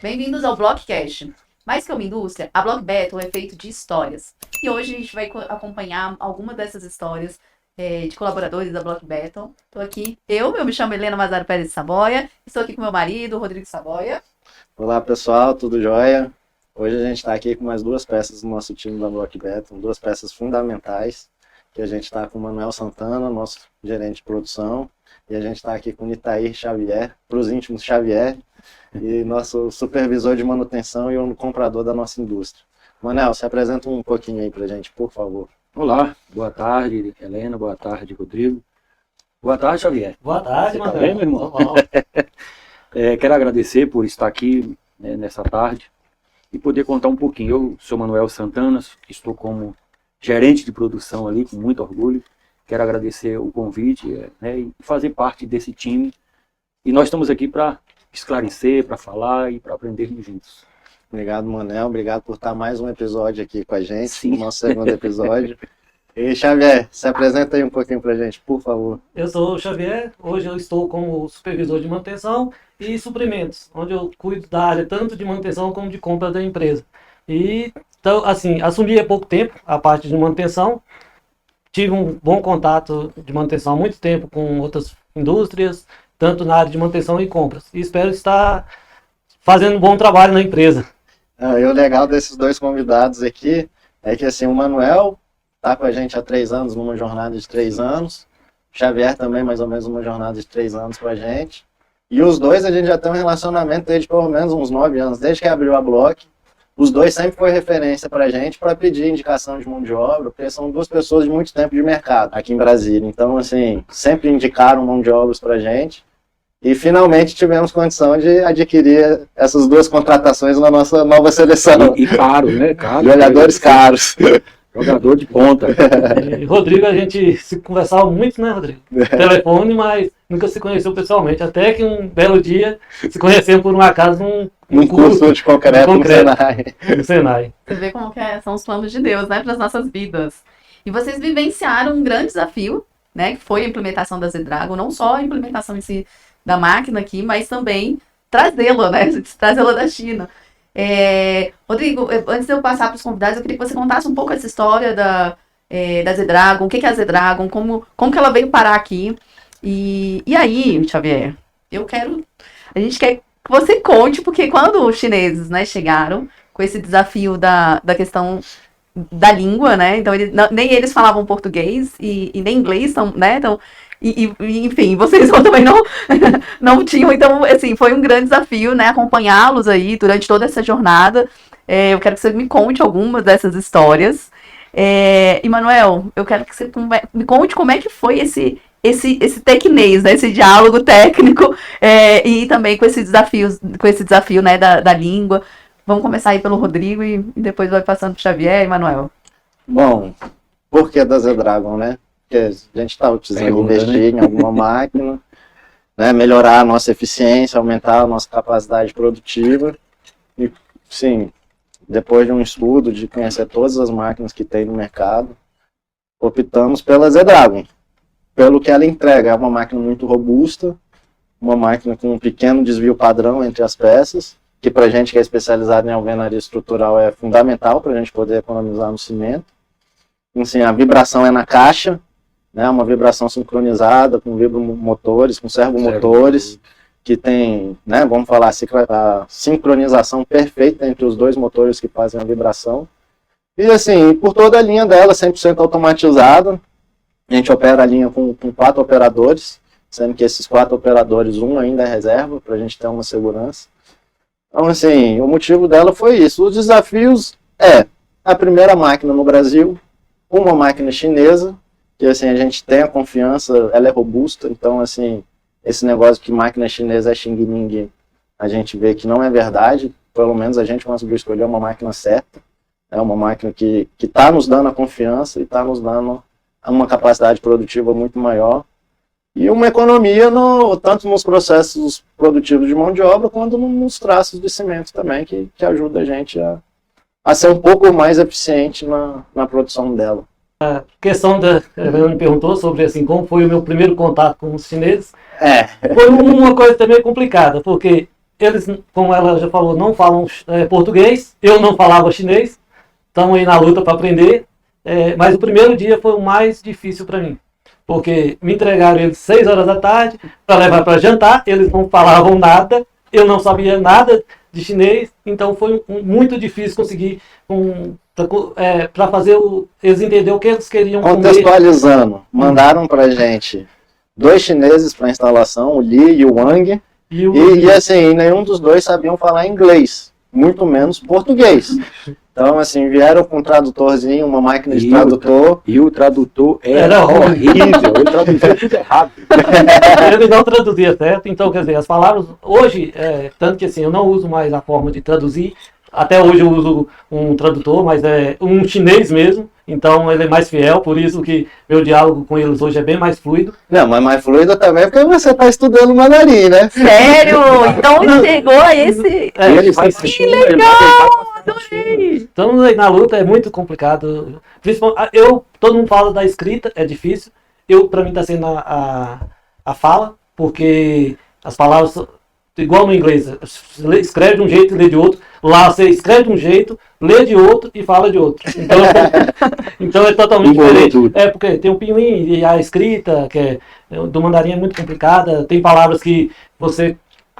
Bem-vindos ao Blockcast. Mais que uma indústria, a Block Battle é feito de histórias. E hoje a gente vai acompanhar alguma dessas histórias de colaboradores da Block Battle. Estou aqui, eu me chamo Helena Mazaro Pérez de Saboia, estou aqui com meu marido, Rodrigo Saboia. Olá pessoal, tudo jóia? Hoje a gente está aqui com mais duas peças do nosso time da Block Battle, duas peças fundamentais, que a gente está com o Manuel Santana, nosso gerente de produção, e a gente está aqui com o Itair Xavier, para os íntimos Xavier, e nosso supervisor de manutenção e o comprador da nossa indústria. Manel, se apresenta um pouquinho aí pra gente, por favor. Olá, boa tarde, Helena, boa tarde, Rodrigo. Boa tarde, Xavier. Boa tarde, Você tá bem, meu irmão? Quero agradecer por estar aqui nessa tarde e poder contar um pouquinho. Eu sou Manuel Santana, estou como gerente de produção ali, com muito orgulho. Quero agradecer o convite e fazer parte desse time. E nós estamos aqui para esclarecer, para falar e para aprendermos juntos. Obrigado, Manel. Obrigado por estar mais um episódio aqui com a gente, Sim. no nosso segundo episódio. E Xavier, se apresenta aí um pouquinho pra gente, por favor. Eu sou o Xavier, hoje eu estou como supervisor de manutenção e suprimentos, onde eu cuido da área tanto de manutenção como de compra da empresa. E, então, assim, assumi há pouco tempo a parte de manutenção, tive um bom contato de manutenção há muito tempo com outras indústrias, tanto na área de manutenção e compras. E espero estar fazendo um bom trabalho na empresa. E o legal desses dois convidados aqui é que assim, o Manuel está com a gente há 3 anos, numa jornada de 3 anos. O Xavier também, mais ou menos, uma jornada de 3 anos com a gente. E os dois, a gente já tem um relacionamento desde pelo menos uns 9 anos, desde que abriu a Block. Os dois sempre foi referência para a gente para pedir indicação de mão de obra, porque são duas pessoas de muito tempo de mercado aqui em Brasília. Então, assim, sempre indicaram mão de obras para a gente. E finalmente tivemos condição de adquirir essas duas contratações na nossa nova seleção. E caro, né? Caro, Jogadores caros. Jogador de ponta. E Rodrigo, a gente se conversava muito, né, Rodrigo? Telefone, mas nunca se conheceu pessoalmente. Até que um belo dia se conhecemos por um acaso num curso de concreto no Senai. No Senai. Você vê como que são os planos de Deus, né, para as nossas vidas. E vocês vivenciaram um grande desafio, né, que foi a implementação da Z-Dragon, não só a implementação em si da máquina aqui, mas também trazê-la, né, trazê-la da China. Rodrigo, antes de eu passar para os convidados, eu queria que você contasse um pouco essa história da Z-Dragon, o que é a Z-Dragon, como que ela veio parar aqui. E aí, Xavier, a gente quer que você conte, porque quando os chineses, né, chegaram com esse desafio da questão da língua, né, então nem eles falavam português e nem inglês, né, então, enfim, vocês também não tinham, então, assim, foi um grande desafio, né, acompanhá-los aí durante toda essa jornada. Eu quero que você me conte algumas dessas histórias. E, Manuel, eu quero que você me conte como é que foi esse tecnês, né, esse diálogo técnico, e também com esse desafio, né, da língua. Vamos começar aí pelo Rodrigo e depois vai passando para o Xavier e Manuel. Bom, por que da Z-Dragon, né? Porque a gente está precisando investir em alguma máquina, né, melhorar a nossa eficiência, aumentar a nossa capacidade produtiva. E, sim, depois de um estudo, de conhecer todas as máquinas que tem no mercado, optamos pela Z-Dragon. Pelo que ela entrega, é uma máquina muito robusta, uma máquina com um pequeno desvio padrão entre as peças, que para a gente que é especializado em alvenaria estrutural é fundamental para a gente poder economizar no cimento. Assim, a vibração é na caixa, né, uma vibração sincronizada com vibromotores, com servomotores, que tem, né, vamos falar, a sincronização perfeita entre os dois motores que fazem a vibração. E assim, por toda a linha dela, 100% automatizada. A gente opera a linha com 4 operadores, sendo que esses 4 operadores, um ainda é reserva, para a gente ter uma segurança. Então, assim, o motivo dela foi isso. Os desafios a primeira máquina no Brasil, uma máquina chinesa, que assim, a gente tem a confiança, ela é robusta, então assim, esse negócio que máquina chinesa é Xing Ling, a gente vê que não é verdade, pelo menos a gente conseguiu escolher uma máquina certa, é uma máquina que está nos dando a confiança e está nos dando uma capacidade produtiva muito maior e uma economia tanto nos processos produtivos de mão de obra quanto nos traços de cimento também, que ajuda a gente a ser um pouco mais eficiente na produção dela. A questão ela me perguntou sobre assim, como foi o meu primeiro contato com os chineses. Foi uma coisa também complicada, porque eles, como ela já falou, não falam português, eu não falava chinês, estamos aí na luta para aprender, mas o primeiro dia foi o mais difícil para mim, porque me entregaram eles 6 horas da tarde para levar para jantar, eles não falavam nada, eu não sabia nada de chinês, então foi muito difícil conseguir para fazer eles entenderem o que eles queriam comer. Contextualizando, mandaram pra gente 2 chineses para instalação, o Li e o Wang, e assim, nenhum dos 2 sabiam falar inglês, muito menos português. Então, assim, vieram com um tradutorzinho, uma máquina de tradutor. E o tradutor era horrível, ele traduzia tudo errado. Ele não traduzia certo, então, quer dizer, as palavras, hoje, tanto que assim, eu não uso mais a forma de traduzir, até hoje eu uso um tradutor, mas é um chinês mesmo, então ele é mais fiel, por isso que meu diálogo com eles hoje é bem mais fluido. Não, mas mais fluido também porque você está estudando mandarim, né? Sério? Então chegou a esse... Ele vai Que legal! Adorei! Estamos aí na luta, é muito complicado. Principalmente, todo mundo fala da escrita, é difícil. Para mim está sendo a fala, porque as palavras, igual no inglês, você escreve de um jeito e lê de outro. Lá você escreve de um jeito, lê de outro e fala de outro. Então é totalmente diferente. Porque tem o pinyin e a escrita, do mandarim é muito complicada. Tem palavras que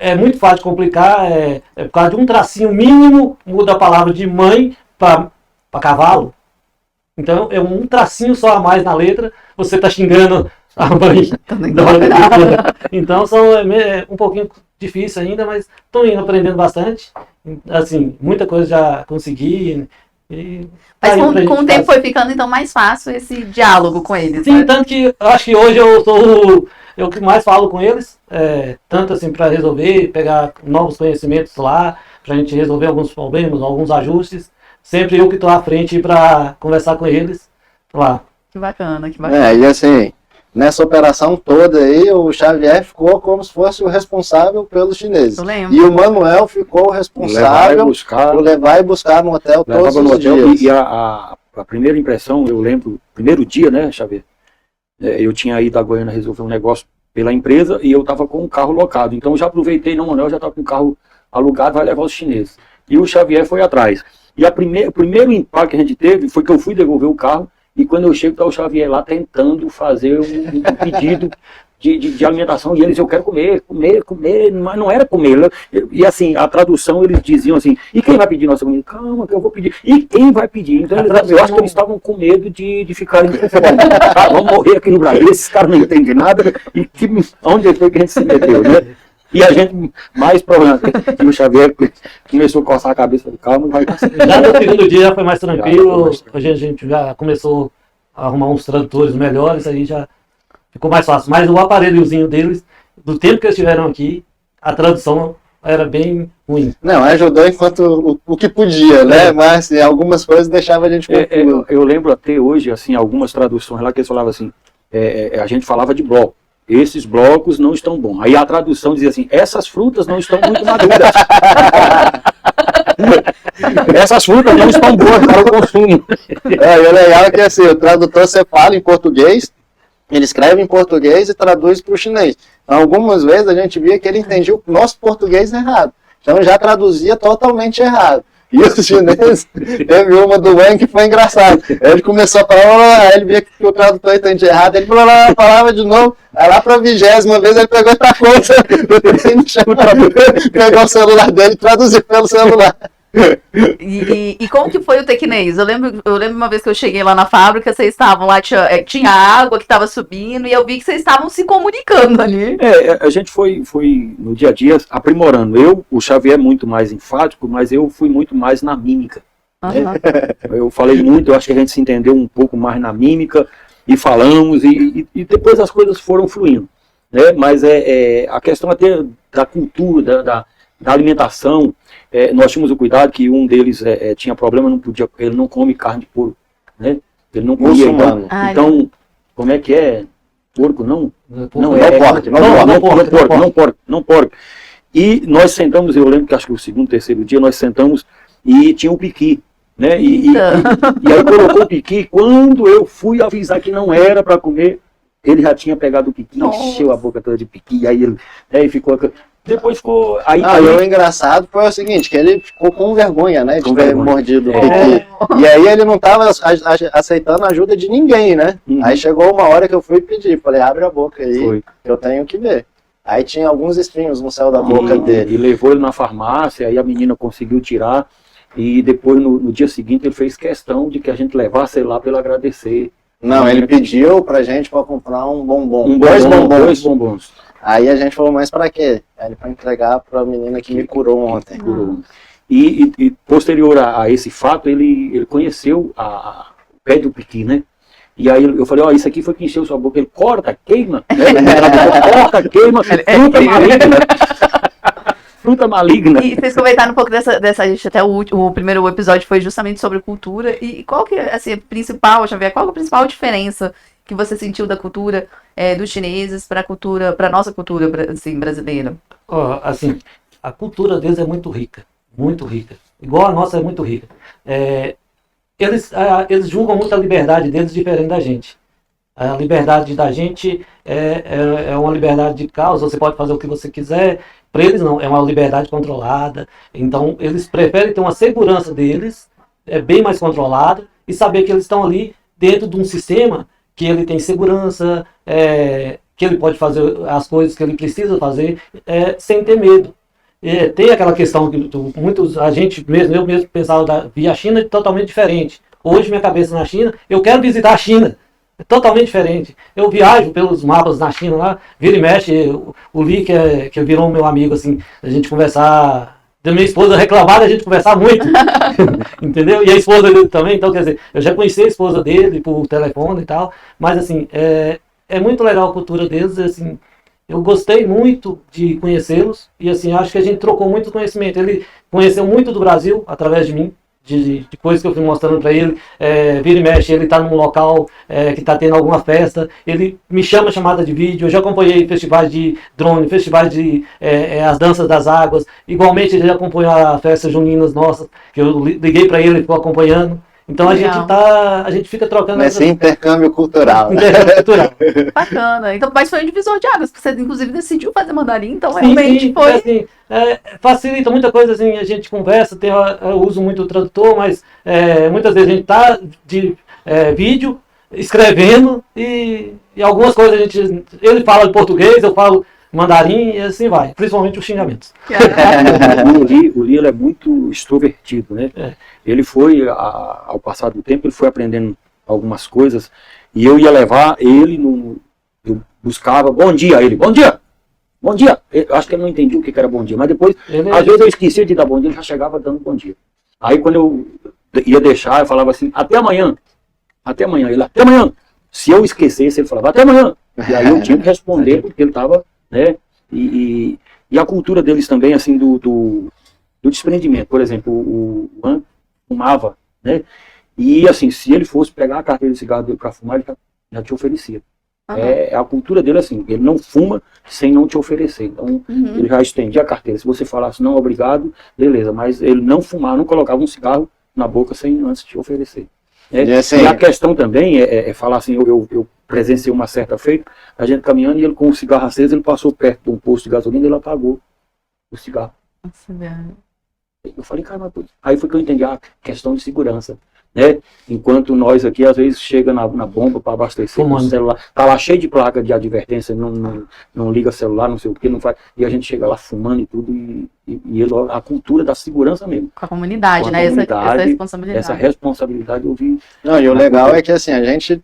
é muito fácil de complicar, por causa de um tracinho mínimo, muda a palavra de mãe para cavalo. Então é um tracinho só a mais na letra, você está xingando a mãe. Então é um pouquinho difícil ainda, mas estou indo aprendendo bastante. Assim, muita coisa já consegui. Mas com o tempo foi ficando então mais fácil esse diálogo com eles. Sim, né? tanto que acho que hoje eu sou eu que mais falo com eles, tanto assim para resolver, pegar novos conhecimentos lá, para a gente resolver alguns problemas, alguns ajustes. Sempre eu que estou à frente para conversar com eles lá. Que bacana, que bacana. E assim, nessa operação toda aí, o Xavier ficou como se fosse o responsável pelos chineses. Eu lembro. E o Manuel ficou o responsável por levar e buscar no hotel todos os dias. E a primeira impressão, eu lembro, primeiro dia, né, Xavier? Eu tinha ido a Goiânia resolver um negócio pela empresa e eu estava com um carro locado. Então eu já aproveitei, não, Manuel já estava com o carro alugado, vai levar os chineses. E o Xavier foi atrás. E o primeiro impacto que a gente teve foi que eu fui devolver o carro e quando eu chego, está o Xavier lá tentando fazer um pedido de alimentação, e eles, eu quero comer, mas não era comer. E assim, a tradução, eles diziam assim, e quem vai pedir nossa comida? Calma, que eu vou pedir. E quem vai pedir? Então, eu acho que eles estavam com medo de ficarem com fome. Vamos morrer aqui no Brasil, esses caras não entendem nada, e onde foi que a gente se meteu, né? E a gente, mais problema, e o Xavier começou a coçar a cabeça, falei, calma, vai passar. Já no segundo dia já foi mais tranquilo, hoje a gente já começou a arrumar uns tradutores melhores, aí já ficou mais fácil. Mas o aparelhozinho deles, do tempo que eles estiveram aqui, a tradução era bem ruim. Não, ajudou enquanto o que podia, né? Mas assim, algumas coisas deixavam a gente confuso. Eu lembro até hoje, assim, algumas traduções lá que eles falavam assim, a gente falava de bloco. Esses blocos não estão bons. Aí a tradução dizia assim, essas frutas não estão muito maduras. Essas frutas não estão boas para o consumo. E o legal é que assim, o tradutor você fala em português, ele escreve em português e traduz para o chinês. Então, algumas vezes a gente via que ele entendia o nosso português errado. Então já traduzia totalmente errado. E os chineses, teve uma do Wang que foi engraçado. Ele começou a falar, aí ele via que o tradutor entendia errado, ele falava de novo, aí lá para a 20ª vez ele pegou outra coisa, pegou o celular dele e traduziu pelo celular. E como que foi o Tecnês? Eu lembro uma vez que eu cheguei lá na fábrica, vocês estavam lá, tinha água que estava subindo, e eu vi que vocês estavam se comunicando ali. A gente foi no dia a dia aprimorando. O Xavier é muito mais enfático, mas eu fui muito mais na mímica. Uhum. Eu falei muito, eu acho que a gente se entendeu um pouco mais na mímica, e falamos, e depois as coisas foram fluindo. Né? Mas a questão até da cultura, da alimentação, nós tínhamos o cuidado que um deles tinha problema, ele não come carne de porco, né? Ele não comia, então, como é que é? Porco não porco. E nós sentamos, eu lembro que acho que o segundo, terceiro dia, nós sentamos e tinha um piqui, né? E aí colocou o piqui, quando eu fui avisar que não era para comer, ele já tinha pegado o piqui, encheu a boca toda de piqui, aí ele ficou... Depois ficou. Aí, Ah, e o engraçado foi o seguinte, que ele ficou com vergonha, né? De Com ter vergonha. mordido o É. piqui. E aí ele não tava aceitando ajuda de ninguém, né? Uhum. Aí chegou uma hora que eu fui pedir, falei, abre a boca aí, Foi. que eu tenho que ver. Aí tinha alguns espinhos no céu da boca E dele. levou ele na farmácia, aí a menina conseguiu tirar. E depois, no dia seguinte, ele fez questão de que a gente levasse ele lá para ele agradecer. Não, ele pediu pra gente pra comprar um bombom. Dois Dois bombons. bombons. Aí a gente falou, mas pra quê? Aí ele foi entregar pra menina que me curou ontem. Curou. E posterior a esse fato, ele conheceu o pé do piqui, né? E aí eu falei, ó, isso aqui foi que encheu sua boca. Ele corta, queima. Corta, queima, fruta maligna. Fruta maligna. E vocês comentaram um pouco dessa gente, até o primeiro episódio foi justamente sobre cultura. E qual que é, assim, a principal, Xavier, qual que é a principal diferença que você sentiu da cultura dos chineses para a cultura, para nossa cultura assim, brasileira? Ó, assim, a cultura deles é muito rica, igual a nossa é muito rica. Eles julgam muito a liberdade deles diferente da gente. A liberdade da gente é uma liberdade de causa, você pode fazer o que você quiser. Para eles não, é uma liberdade controlada. Então eles preferem ter uma segurança deles, bem mais controlada, e saber que eles estão ali dentro de um sistema que ele tem segurança, que ele pode fazer as coisas que ele precisa fazer sem ter medo. Tem aquela questão que a gente mesmo, eu mesmo pensava, via a China totalmente diferente. Hoje minha cabeça na China, eu quero visitar a China. É totalmente diferente. Eu viajo pelos mapas na China lá, vira e mexe, o Lee, que virou meu amigo, assim, a gente conversar, da minha esposa reclamar, a gente conversar muito, entendeu? E a esposa dele também, então, quer dizer, eu já conheci a esposa dele por telefone e tal, mas, assim, é muito legal a cultura deles, assim, eu gostei muito de conhecê-los, e, assim, acho que a gente trocou muito conhecimento. Ele conheceu muito do Brasil através de mim, de coisas que eu fui mostrando para ele, vira e mexe, ele está num local que está tendo alguma festa, ele me chama chamada de vídeo, eu já acompanhei festivais de drone, festivais de as danças das águas, igualmente ele já acompanhou as festas juninas nossas, que eu liguei para ele e ficou acompanhando. Então a gente fica trocando nesse intercâmbio cultural. Intercâmbio cultural. Bacana. Então, mas foi um divisor de águas, porque você inclusive decidiu fazer mandarim, então Sim, realmente foi. Assim, facilita muita coisa, assim, a gente conversa, eu uso muito o tradutor, mas muitas vezes a gente tá de vídeo, escrevendo, e algumas coisas ele fala em português, eu falo mandarim, e assim vai, principalmente os xingamentos. O Lee ele é muito extrovertido, né? Ele foi, ao passar do tempo, ele foi aprendendo algumas coisas, e eu ia levar ele eu buscava, bom dia, ele, bom dia! Bom dia! Eu acho que ele não entendia o que era bom dia, mas depois, às vezes eu esquecia de dar bom dia, ele já chegava dando bom dia. Aí quando eu ia deixar, eu falava assim, até amanhã. Até amanhã. Ele, até amanhã. Se eu esquecesse, ele falava, até amanhã. E aí eu tinha que responder, porque ele estava, né? E a cultura deles também, assim, do desprendimento. Por exemplo, o Juan fumava, né? E assim, se ele fosse pegar a carteira de cigarro dele para fumar, ele já te oferecia. A cultura dele, assim, ele não fuma sem não te oferecer. Então, ele já estendia a carteira. Se você falasse não, obrigado, beleza. Mas ele não fumava, não colocava um cigarro na boca sem antes te oferecer. E a questão também é falar assim, eu presenciei uma certa feita, a gente caminhando e ele com o cigarro aceso, ele passou perto de um posto de gasolina e ele apagou o cigarro. Eu falei, cara, mas... Aí foi que eu entendi a questão de segurança, né? Enquanto nós aqui, às vezes, chega na bomba para abastecer o celular, tá lá cheio de placa de advertência, não liga celular, não sei o que, não faz, e a gente chega lá fumando e tudo, e a cultura da segurança mesmo. Com a comunidade, né? Essa responsabilidade. Essa responsabilidade eu vi. Não, e o legal é que, assim, a gente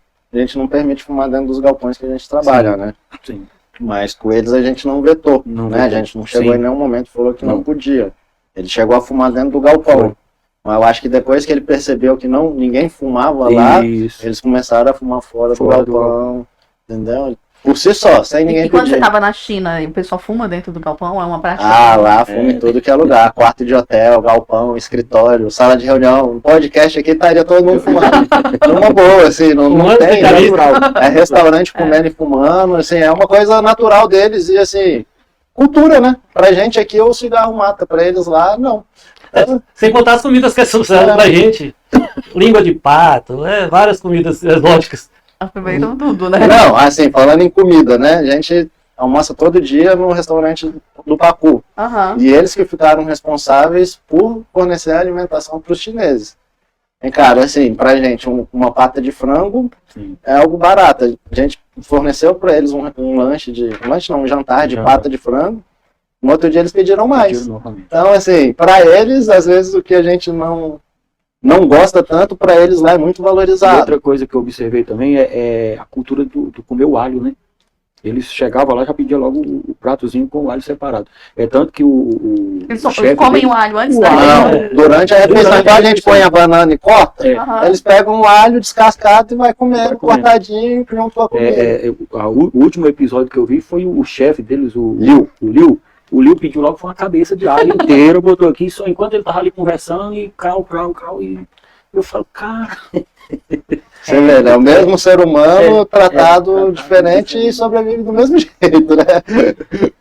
não permite fumar dentro dos galpões que a gente trabalha, né? Sim. Mas com eles a gente não vetou, né? A gente não chegou em nenhum momento e falou que não podia. Ele chegou a fumar dentro do galpão. Mas eu acho que depois que ele percebeu que ninguém fumava lá, eles começaram a fumar fora do galpão, entendeu? Por si só, sem ninguém pedir. E quando você estava na China, o pessoal fuma dentro do galpão? É uma prática? Lá fuma em tudo que é lugar. Quarto de hotel, galpão, escritório, sala de reunião. Um podcast aqui estaria todo mundo fumando. Numa boa, assim, não tem natural. É restaurante comendo e fumando, assim, é uma coisa natural deles e, assim, cultura, né? Pra gente aqui o cigarro mata, pra eles lá, não. Sem contar as comidas que são pra gente. Língua de pato, várias comidas exóticas. Aproveitam tudo, né? Não, assim, falando em comida, né? A gente almoça todo dia no restaurante do Pacu. Aham. E eles que ficaram responsáveis por fornecer a alimentação para os chineses. E, cara, assim, pra gente, uma pata de frango Sim. é algo barato. A gente forneceu para eles um jantar de pata de frango. No outro dia eles pediram mais. Então, assim, para eles, às vezes o que a gente não gosta tanto, para eles lá é muito E valorizado. outra coisa que eu observei também é a cultura do comer o alho, né? Eles chegavam lá e já pediam logo o pratozinho com o alho separado. É tanto que Eles chefe comem dele- o alho antes O da alho. Não, durante a refeição, Durante a então a gente refeição. põe a banana e corta, Aham. eles pegam o alho descascado e vai comendo, Vai comendo. cortadinho, junto com a comida. O último episódio que eu vi foi o chefe deles, o Liu. Liu. O Liu pediu logo uma cabeça de alho inteira, botou aqui, só enquanto ele tava ali conversando, e crau, e eu falo, cara, Você vê, né? O mesmo ser humano tratado tratado diferente e sobrevive do mesmo jeito, né?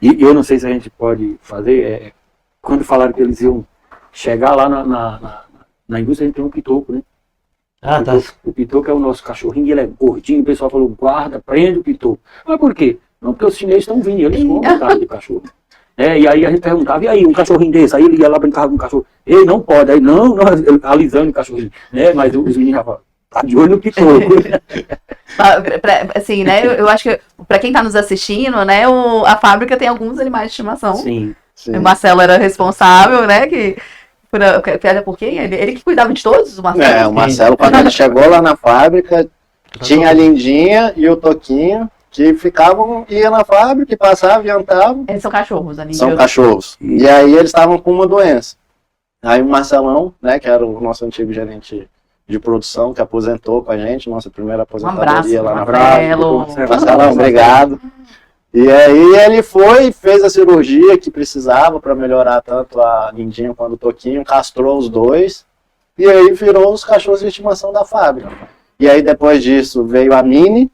e eu não sei se a gente pode fazer, quando falaram que eles iam chegar lá na indústria, a gente tem um pitoco, né? Ah, tá. O pitoco é o nosso cachorrinho, ele é gordinho, o pessoal falou, guarda, prende o pitoco. Mas por quê? Não, porque os chineses estão vindo, eles comem carne de cachorro. E aí a gente perguntava, e aí, um cachorrinho desse? Aí ele ia lá brincar com o cachorro. Ei, não pode. Aí, não, alisando o cachorrinho. Mas os meninos já falavam, tá de olho no pitoco. Assim, né? Eu acho que para quem tá nos assistindo, né? A fábrica tem alguns animais de estimação. Sim. O Marcelo era responsável, né? Por quê? Ele que cuidava de todos, o Marcelo? O Marcelo, quando ele chegou lá na fábrica, tinha a Lindinha e o Toquinho, que ia na fábrica, e passavam e entravam. Eles são cachorros, ali. São cachorros. E aí eles estavam com uma doença. Aí o Marcelão, né, que era o nosso antigo gerente de produção, que aposentou com a gente, nossa primeira aposentadoria lá na Marcelo. fábrica. Marcelão, obrigado. E aí ele fez a cirurgia que precisava para melhorar tanto a Lindinha quanto o Toquinho, castrou os dois, e aí virou os cachorros de estimação da fábrica. E aí depois disso veio a Mini,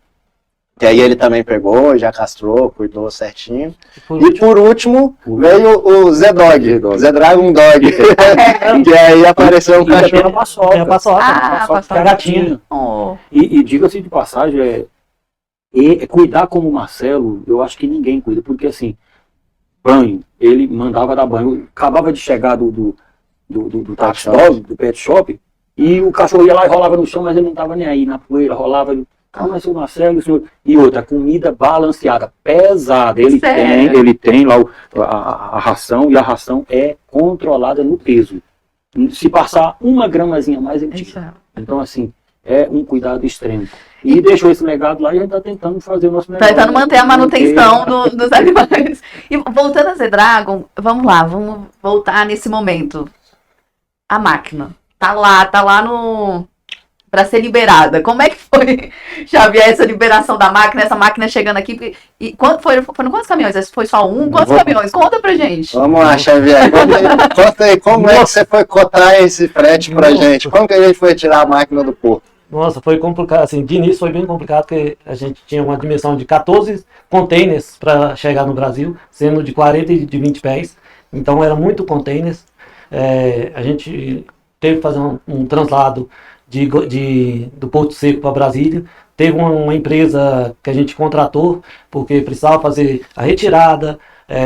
que aí ele também pegou, já castrou, cuidou certinho. E por último veio o Z-Dog, Z-Dragon Dog, que aí apareceu um cachorro. Paçoca. É a paçoca. Ah, paçoca. A gatinha. Oh. E diga-se de passagem, cuidar como o Marcelo, eu acho que ninguém cuida, porque assim, banho, ele mandava dar banho, acabava de chegar do taxi dog, do pet shop, e o cachorro ia lá e rolava no chão, mas ele não estava nem aí, na poeira, rolava, mas o Marcelo, o senhor... E outra, comida balanceada, pesada, ele tem lá a ração, e a ração é controlada no peso. Se passar uma gramazinha a mais, ele tira. Então assim, é um cuidado extremo. E deixou esse legado lá e a gente está tentando fazer o nosso negócio. Tentando manter a manutenção dos animais. E voltando a Z-Dragon, vamos voltar nesse momento. A máquina tá lá no... para ser liberada. Como é que foi, Xavier, essa liberação da máquina, essa máquina chegando aqui? E foram quantos caminhões? Foi só um? Quantos caminhões? Conta pra gente. Vamos lá, Xavier. Conta aí, como é que você foi cotar esse frete pra gente? Como que a gente foi tirar a máquina do porto? Nossa, foi complicado, assim, de início foi bem complicado, porque a gente tinha uma dimensão de 14 containers para chegar no Brasil, sendo de 40 e de 20 pés, então era muito containers. A gente teve que fazer um translado do Porto Seco para Brasília. Teve uma empresa que a gente contratou, porque precisava fazer a retirada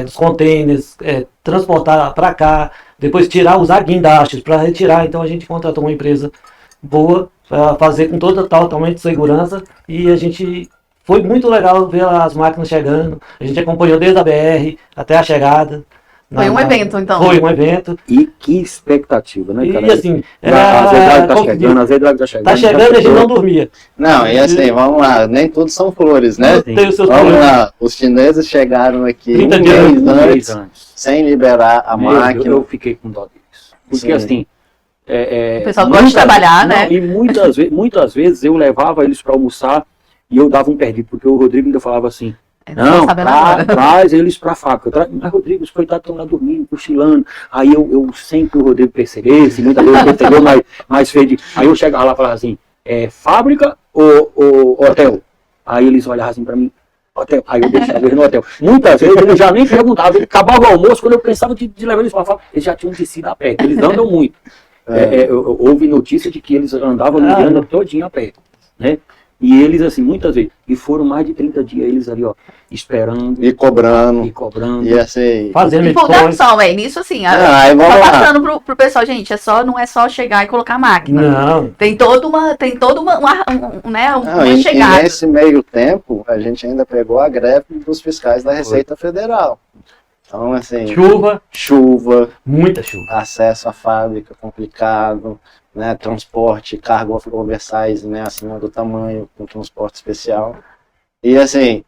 dos containers, transportar para cá, depois tirar os guindastes para retirar, então a gente contratou uma empresa boa para fazer com totalmente segurança, e a gente foi muito legal ver as máquinas chegando. A gente acompanhou desde a BR até a chegada. Foi um evento, então. Foi um evento. E que expectativa, né, cara? E assim, a Z-Drag tá chegando, a Z-Drag tá chegando. Tá chegando e a gente não dormia. Não, e assim, vamos lá, nem tudo são flores, né? Tem os seus Vamos problemas. lá, os chineses chegaram aqui 30 um dias mês antes, sem liberar a máquina. Eu fiquei com dó deles. Porque Sim. assim... O pessoal gosta de trabalhar, né? E muitas vezes eu levava eles para almoçar e eu dava um perdido, porque o Rodrigo ainda falava assim, não, traz eles para a fábrica. Mas Rodrigo, os coitados estão lá dormindo, cochilando. Aí eu sem que o Rodrigo percebesse, muitas vezes percebeu, mas fez de... Aí eu chegava lá e falava assim, fábrica ou hotel? Aí eles olhavam assim para mim, hotel. Aí eu deixava eles no hotel. Muitas vezes eles já nem perguntavam, acabava o almoço, quando eu pensava de levar eles para a fábrica, eles já tinham descido a pé, eles andam muito. Houve notícia de que eles andavam no Indiana todinho a pé, né? E eles, assim, muitas vezes, e foram mais de 30 dias eles ali, ó, esperando E cobrando. e cobrando. E assim. Fazendo edições. Empolgação, é nisso assim. Aí vamos Só lá. passando pro pessoal, gente, não é só chegar e colocar a máquina. Não. Tem toda uma né, Não, uma e chegada. nesse meio tempo, a gente ainda pegou a greve dos fiscais da Receita Federal. Então, assim, chuva, Muita chuva. acesso à fábrica complicado, né, transporte, cargo oversize, né, acima do tamanho, com transporte especial. E assim,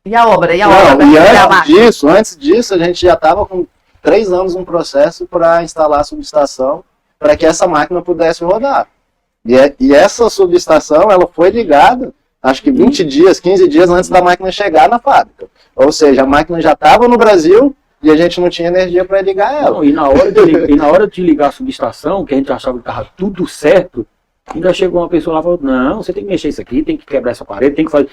E a obra? E a não, obra? e E a máquina? antes disso, a gente já estava com 3 anos um processo para instalar a subestação para que essa máquina pudesse rodar. E essa subestação, ela foi ligada, acho que 20 dias, 15 dias antes da máquina chegar na fábrica. Ou seja, a máquina já estava no Brasil e a gente não tinha energia para ligar ela. Não, e na hora de ligar a subestação, que a gente achava que estava tudo certo, ainda chegou uma pessoa lá e falou, não, você tem que mexer isso aqui, tem que quebrar essa parede, tem que fazer...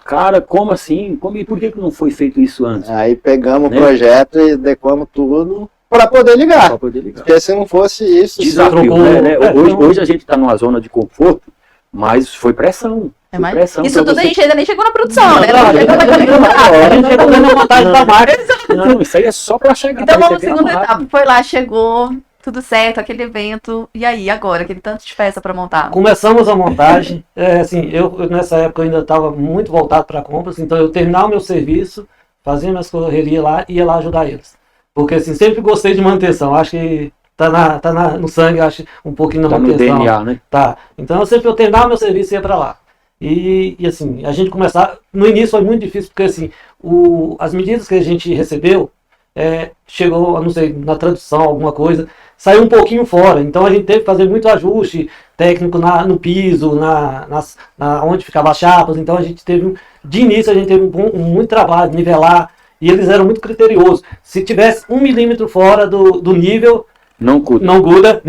Cara, como assim? E por que não foi feito isso antes? Aí pegamos Né? o projeto e adequamos tudo para poder ligar. Pra poder ligar. Porque se não fosse isso, Desafio, trocou- né? é, Hoje a gente está numa zona de conforto, mas foi pressão. É Foi mais- pressão Isso pra tudo você- a gente ainda nem chegou na produção, Não, né? não, Não chegou na- A gente chegou na montagem da máquina. Não, isso aí é só para chegar. Então pra vamos à receber a segunda máquina. etapa. Foi lá, chegou, tudo certo, aquele evento. E aí, agora? Aquele tanto de peça para montar. Começamos a montagem. Assim, eu nessa época eu ainda estava muito voltado para compras, então eu terminava o meu serviço, fazia minhas correrias lá e ia lá ajudar eles. Porque assim, sempre gostei de manutenção. Acho que no sangue, acho um pouquinho na Tá no manutenção. DNA, né? Tá. Então eu terminava meu serviço e ia para lá. E assim, a gente começava. No início foi muito difícil, porque assim, as medidas que a gente recebeu, chegou, não sei, na tradução, alguma coisa, saiu um pouquinho fora. Então a gente teve que fazer muito ajuste técnico no piso, onde ficavam as chapas. Então a gente teve, de início, a gente teve muito trabalho de nivelar. E eles eram muito criteriosos. Se tivesse 1 milímetro fora do nível, Não cuida. não gruda,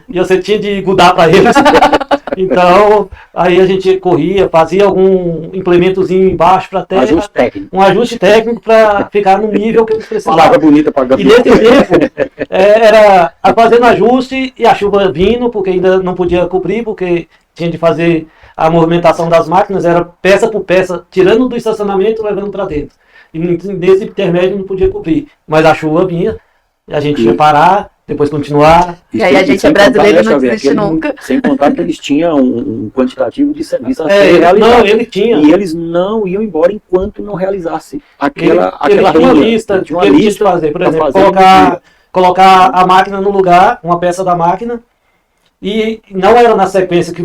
e você tinha de grudar para eles. Então, aí a gente corria, fazia algum implementozinho embaixo para terra, Ajuste técnico. um ajuste técnico para ficar no nível que eles Palavra precisavam. bonita para E nesse tempo, era fazendo ajuste e a chuva vindo, porque ainda não podia cobrir, porque tinha de fazer a movimentação das máquinas, era peça por peça, tirando do estacionamento e levando para dentro. E nesse intermédio não podia cobrir. Mas a chuva vinha, a gente ia parar, depois continuar. E aí a gente é brasileiro, não desiste nunca. Sem contar que eles tinham um quantitativo de serviço a É, ser realizado. não, ele tinha. E eles não iam embora enquanto não realizasse aquela Ele tinha uma linha. lista Ele que tinha uma ele tinha de lista fazer. Por pra exemplo, fazer colocar a máquina no lugar, uma peça da máquina, e não era na sequência que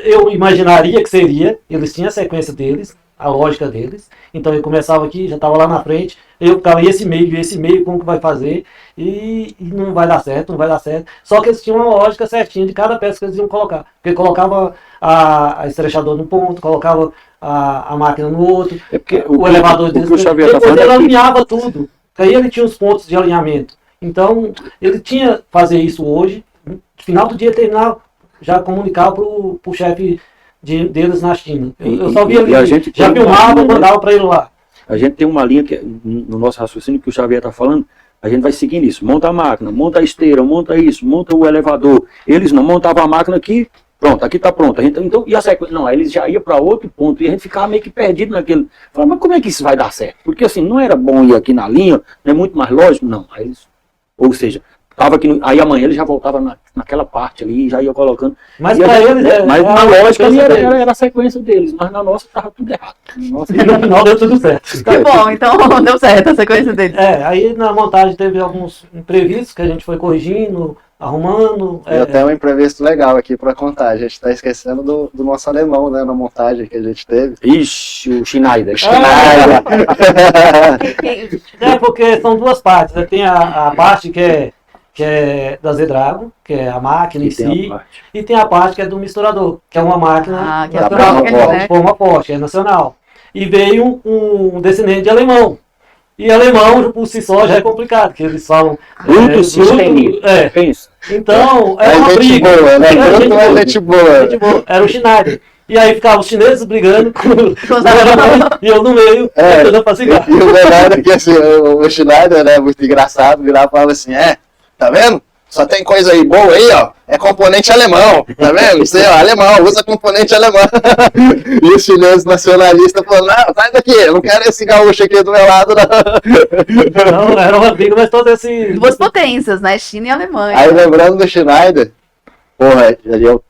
eu imaginaria que seria. Eles tinham a sequência deles, a lógica deles. Então ele começava aqui, já estava lá na frente, eu ficava esse meio, como que vai fazer? E não vai dar certo, não vai dar certo. Só que eles tinham uma lógica certinha de cada peça que eles iam colocar. Porque colocava a estrechador num ponto, colocava a máquina no outro, É porque o elevador o que o Xavier está depois falando ele é que alinhava tudo. Aí ele tinha os pontos de alinhamento. Então, ele tinha que fazer isso hoje. No final do dia, terminar, já comunicar para o chefe deles na China. Eu só via e a ali, gente já tem uma filmava, linha, né? mandava para ele lá. a gente tem uma linha que no nosso raciocínio que o Xavier está falando, a gente vai seguindo isso. Monta a máquina, monta a esteira, monta isso, monta o elevador. Eles não montavam a máquina aqui, pronto, aqui está pronto. Então, e a sequência? Não, aí eles já iam para outro ponto e a gente ficava meio que perdido naquele. Falava, mas como é que isso vai dar certo? Porque assim, não era bom ir aqui na linha, não é muito mais lógico? Não. Aí eles, ou seja, tava aqui aí amanhã ele já voltava naquela parte ali, já ia colocando. Mas E a para gente- eles, mas na a lógica ali sequência deles. era a sequência deles, mas na nossa estava tudo errado. Nossa, E no final deu tudo certo. Que bom, então deu certo a sequência dele. Aí na montagem teve alguns imprevistos que a gente foi corrigindo, arrumando. Eu tenho um imprevisto legal aqui para contar. A gente está esquecendo do nosso alemão, né, na montagem que a gente teve. Ixi, o Schneider. Porque são duas partes. Né? Tem a parte que é da Zedrago, que é a máquina em E tem a si, parte. e tem a parte que é do misturador, que é uma máquina Que é nacional, a própria, né? de forma forte, é nacional. E veio um descendente de alemão. E alemão, por si só, já é complicado, porque eles falam... Bruto sistêmico. Pensa. Então, É era uma gente briga. boa, né? Era Bruto é gente boa. gente boa. Era o Schneider. E aí ficavam os chineses brigando com os alemães. e eu no meio, É. tentando apaciguar. E o melhor é que assim, o Schneider, né, muito engraçado, virava e falava assim, tá vendo? só tem coisa aí boa aí, ó. É componente alemão, tá vendo? Você, ó, alemão, usa componente alemão. E os chineses nacionalistas falaram, não, sai daqui, eu não quero esse gaúcho aqui do meu lado, não. Não, era uma briga, mas todo esse... Duas potências, né? China e Alemanha. Aí lembrando do Schneider, porra,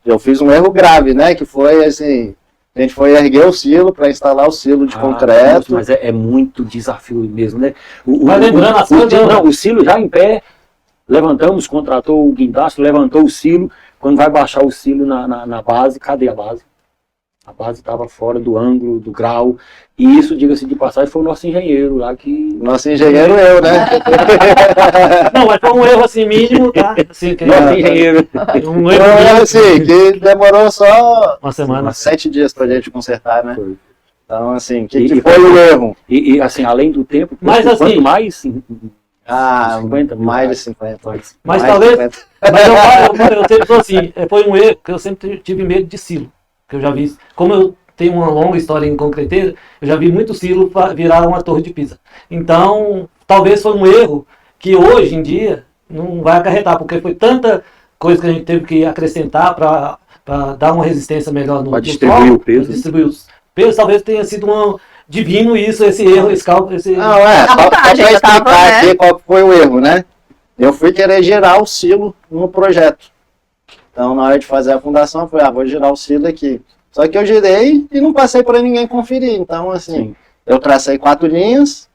eu fiz um erro grave, né? Que foi assim, a gente foi erguer o silo para instalar o silo de concreto. Mas é muito desafio mesmo, né? Vai lembrando a coisa, não, o silo já em pé, levantamos, contratou o guindaste, levantou o silo. Quando vai baixar o silo na base, cadê a base? A base estava fora do ângulo, do grau. E isso, diga-se de passagem, foi o nosso engenheiro lá que... Nosso engenheiro eu, né? Não, mas foi um erro assim mínimo, tá? Assim, que... Nosso engenheiro. Um Foi um erro erro assim, que demorou só uma semana. 7 dias pra gente consertar, né? Foi. Então, assim, que foi o erro? E assim, além do tempo, Mas, quanto assim, mais... Sim, Ah, 50 mil mais de reais. 50. Mais. Mas Mais de talvez... 50. Mas eu sempre sou assim, foi um erro, que eu sempre tive medo de silo. Que eu já vi, como eu tenho uma longa história em concreteiro, eu já vi muito silo virar uma torre de Pisa. Então, talvez foi um erro que hoje em dia não vai acarretar, porque foi tanta coisa que a gente teve que acrescentar para dar uma resistência melhor no Pra distribuir solo, o peso. pra distribuir os pesos. Talvez tenha sido divino isso, esse erro, esse cálculo, esse... Não, é, À só vontade, pra já tava, explicar né? aqui qual foi o erro, né? Eu fui querer girar o silo no projeto. Então, na hora de fazer a fundação, eu falei, vou girar o silo aqui. Só que eu girei e não passei para ninguém conferir. Então, assim, Sim. eu tracei 4 linhas,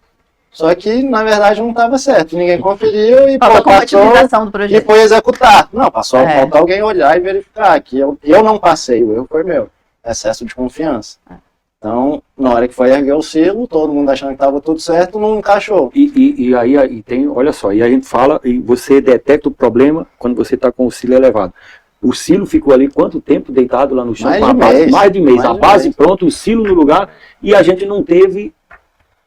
só que, na verdade, não estava certo. Ninguém conferiu e Falta a passou compatibilização do e projeto. foi executar. Não, É. faltou alguém olhar e verificar que eu não passei, o erro foi meu. Excesso de confiança. Então, na hora que foi erguer o silo, todo mundo achando que estava tudo certo, não encaixou. E aí tem, olha só, e a gente fala, e você detecta o problema quando você está com o silo elevado. O silo ficou ali quanto tempo deitado lá no chão? Mais Com a de base, mês. mais de mês. Mais A de base mês. pronta, o silo no lugar, e a gente não teve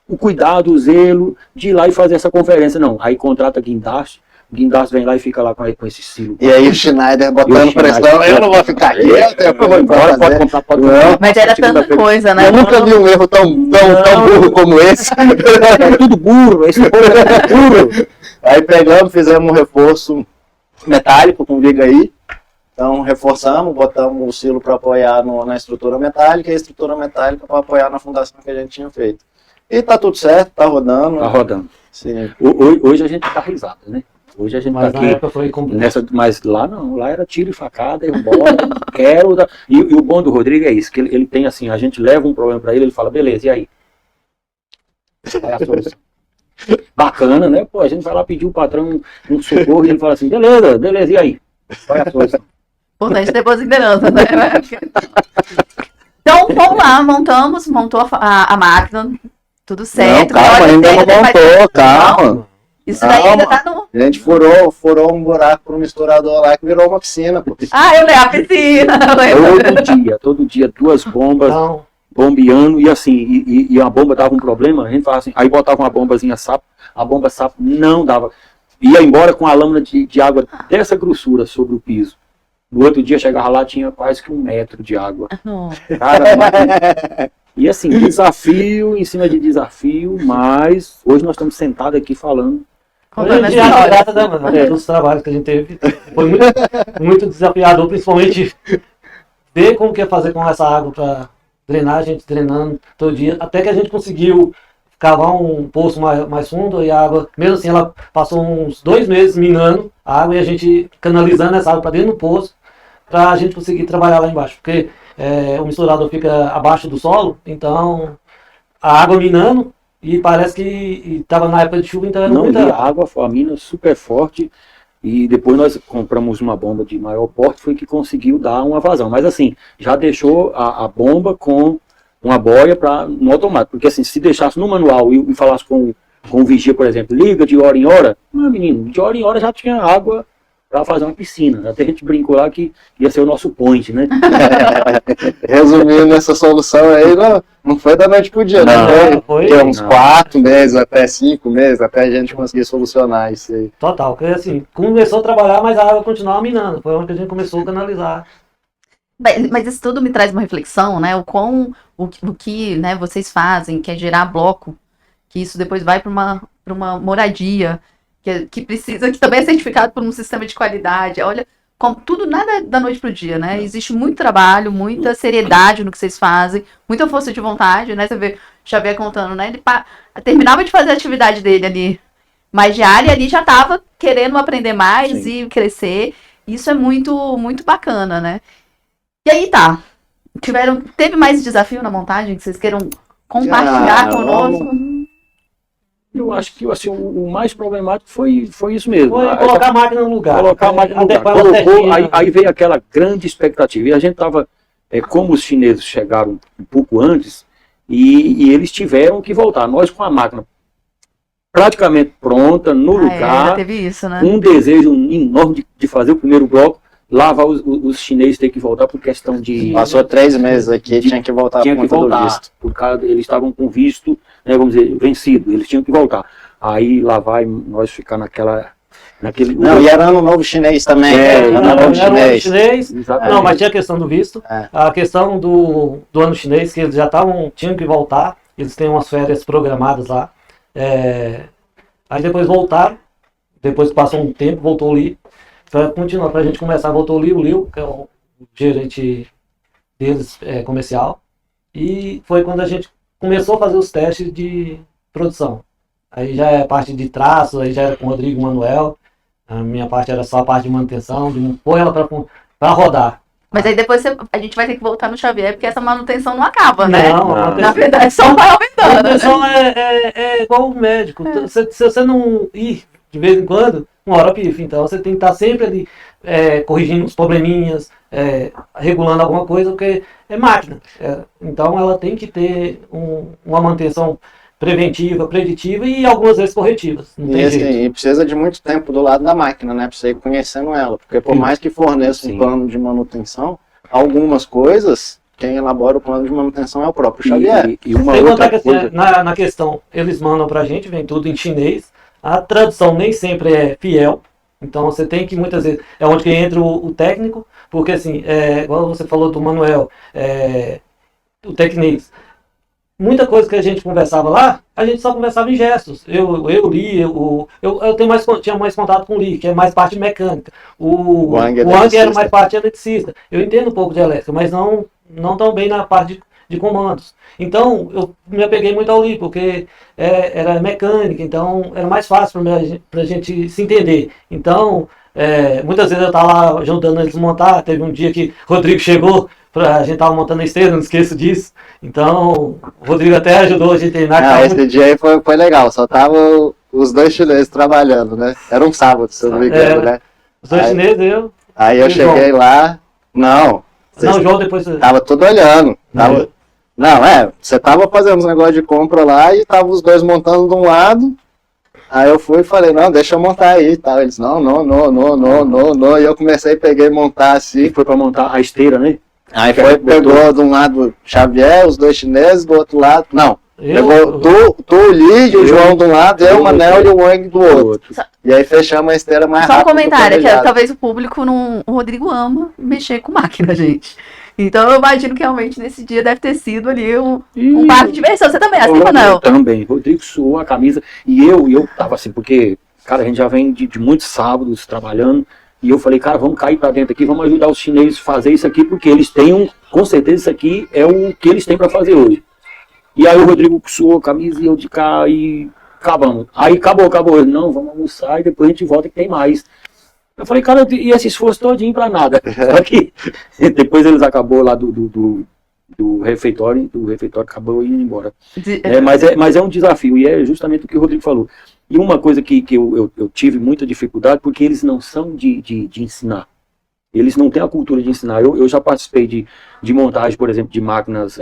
o cuidado, o zelo de ir lá e fazer essa conferência. Não, aí contrata guindaste, o guindaste vem lá e fica lá com esse silo. E aí o Schneider botando pressão, eu não vou ficar aqui, eu tenho Eu vou embora, pode comprar, pode Não. comprar. Mas era tanta Segunda-feira. coisa, né? Eu nunca vi um erro tão burro como esse. É tudo burro, esse povo é tudo burro. Aí pegamos, fizemos um reforço metálico com viga aí. Então reforçamos, botamos o silo para apoiar na estrutura metálica e a estrutura metálica para apoiar na fundação que a gente tinha feito. E tá tudo certo, tá rodando. Tá rodando. Sim. Hoje a gente tá risada, né? Hoje a gente Mas tá na aqui. época foi complicado. Mas lá não, lá era tiro e facada, eu bora, quero. E o bom do Rodrigo é isso, que ele tem assim, a gente leva um problema para ele fala, beleza, e aí? Qual é a solução? Bacana, né? Pô, a gente vai lá pedir o patrão um socorro e ele fala assim, beleza, e aí? Qual é a solução? Importante ter boas lideranças, né? Então, vamos lá, montou a máquina, tudo Não, certo. calma, Olha, ainda não faz- montou, calma. Isso daí Calma. ainda tá no... A gente furou um buraco pro misturador lá que virou uma piscina, pô. Ah, eu lembro a piscina. Eu lembro. Todo dia, 2 bombas Então, bombeando, e assim, e a bomba dava um problema, a gente falava assim, aí botava uma bombazinha sapo, a bomba sapo não dava, ia embora com a lâmina de água dessa grossura sobre o piso. No outro dia chegava lá, tinha quase que 1 metro de água. Não. Cara, e assim, desafio em cima de desafio, mas hoje nós estamos sentados aqui falando. Contando hoje em essa dia, história. graças dos trabalhos que a gente teve, foi muito desafiador, principalmente ver como que ia fazer com essa água para drenar, a gente drenando todo dia, até que a gente conseguiu cavar um poço mais fundo e a água, mesmo assim, ela passou uns 2 meses minando a água e a gente canalizando essa água para dentro do poço para a gente conseguir trabalhar lá embaixo, porque o misturador fica abaixo do solo, então a água minando e parece que estava na época de chuva, então era Não, muita e a água foi a mina super forte. E depois nós compramos uma bomba de maior porte, foi que conseguiu dar uma vazão. Mas assim, já deixou a bomba com uma boia no automático. Porque assim, se deixasse no manual e falasse com o vigia, por exemplo, liga de hora em hora, menino, de hora em hora já tinha água para fazer uma piscina. Até a gente brincou lá que ia ser o nosso point, né? Resumindo essa solução aí, não foi da noite pro dia, Não, né? foi. Foi uns Não. 4 meses, até 5 meses, até a gente conseguir solucionar isso aí. total. Porque assim, começou a trabalhar, mas a água continuava minando. Foi onde a gente começou a canalizar. Mas isso tudo me traz uma reflexão, né? O que, né, vocês fazem, que é gerar bloco, que isso depois vai para uma moradia, que precisa, que também é certificado por um sistema de qualidade. Olha, tudo, nada da noite pro dia, né? Existe muito trabalho, muita seriedade no que vocês fazem, muita força de vontade, né? Você vê o Xavier contando, né? Ele terminava de fazer a atividade dele ali, mais diária, e ali já estava querendo aprender mais e crescer. Isso é muito, muito bacana, né? E aí tá. Teve mais desafio na montagem que vocês queiram compartilhar conosco? Eu acho que assim, o mais problemático foi isso mesmo. Foi colocar a máquina no lugar. Colocar a máquina no lugar. Colocou, aí veio aquela grande expectativa. E a gente estava, como os chineses chegaram um pouco antes, e eles tiveram que voltar. Nós com a máquina praticamente pronta, no lugar, teve isso, né? um desejo enorme de fazer o primeiro bloco. Lá vai os chineses ter que voltar por questão de... Passou 3 meses aqui, tinha que voltar por conta do visto. Por causa, eles estavam com visto, né, vamos dizer, vencido, eles tinham que voltar. Aí lá vai nós ficar naquele... Não, e era ano novo chinês também. Ano novo chinês. Exatamente. Não, mas tinha a questão do visto, a questão do ano chinês, que eles já tinham que voltar, eles têm umas férias programadas lá. Aí depois voltaram, depois passou um tempo, voltou ali. Para continuar, para a gente começar, voltou o Liu, que é o gerente deles comercial, e foi quando a gente começou a fazer os testes de produção. Aí já é parte de traço, aí já era com o Rodrigo e o Manuel, a minha parte era só a parte de manutenção, de pôr ela para rodar. Mas aí depois a gente vai ter que voltar no Xavier, porque essa manutenção não acaba, né? Não. Na verdade, só vai aumentando. A manutenção é igual o médico. Se você não ir de vez em quando, uma hora pifa. Então você tem que estar sempre ali corrigindo os probleminhas, regulando alguma coisa, porque é máquina. Então ela tem que ter uma manutenção preventiva, preditiva e algumas vezes corretivas. Não tem jeito. E precisa de muito tempo do lado da máquina, né? Pra você ir conhecendo ela. Porque por mais que forneça um plano de manutenção, algumas coisas, quem elabora o plano de manutenção é o próprio Xavier. E uma outra coisa... na questão, eles mandam pra gente, vem tudo em chinês. A tradução nem sempre é fiel. Então você tem que muitas vezes... É onde que entra o técnico, porque assim, igual você falou do Manuel, o tecnês. Muita coisa que a gente conversava lá, a gente só conversava em gestos. Eu li, eu tinha mais contato com o Li, que é mais parte mecânica. O Wang era mais parte eletricista. Eu entendo um pouco de elétrica, mas não tão bem na parte de comandos. Então, eu me apeguei muito ao Li, porque era mecânica, então era mais fácil para a gente se entender. Então, muitas vezes eu estava lá ajudando eles a montar. Teve um dia que o Rodrigo chegou, a gente estava montando a esteira, não esqueço disso. Então, o Rodrigo até ajudou a gente a treinar. Esse dia aí foi legal, só tava os dois chineses trabalhando, né? Era um sábado, se eu não me engano, né? Os dois chineses, eu. Aí eu cheguei lá, Não, o João depois... Tava tudo olhando. Você tava fazendo uns negócios de compra lá e tava os dois montando de um lado. Aí eu fui e falei, não, deixa eu montar aí e tal. Eles, não. E eu comecei, peguei e montar assim. E foi pra montar a esteira, né? Aí pegou de um lado Xavier, os dois chineses, do outro lado, pegou tu, o Li, o João de um lado, eu, o Manel e o Wang do outro. E aí fechamos a esteira mais rápido. Só um comentário, que talvez o público não... O Rodrigo ama mexer com máquina, gente. Então eu imagino que realmente nesse dia deve ter sido ali um parque de diversão. Você também, assim, Manel? Também. Rodrigo suou a camisa e eu tava assim, porque, cara, a gente já vem de muitos sábados trabalhando. E eu falei, cara, vamos cair pra dentro aqui, vamos ajudar os chineses a fazer isso aqui, porque eles têm com certeza isso aqui é o que eles têm pra fazer hoje. E aí o Rodrigo suou a camisa e eu de cá e acabamos. Aí acabou. Ele, não, vamos almoçar e depois a gente volta que tem mais. Eu falei, cara, e esse esforço todinho pra nada. Só que depois eles acabou lá do refeitório, acabou indo embora. Mas é um desafio, e é justamente o que o Rodrigo falou. E uma coisa que eu tive muita dificuldade, porque eles não são de ensinar. Eles não têm a cultura de ensinar. Eu já participei de montagem, por exemplo, de máquinas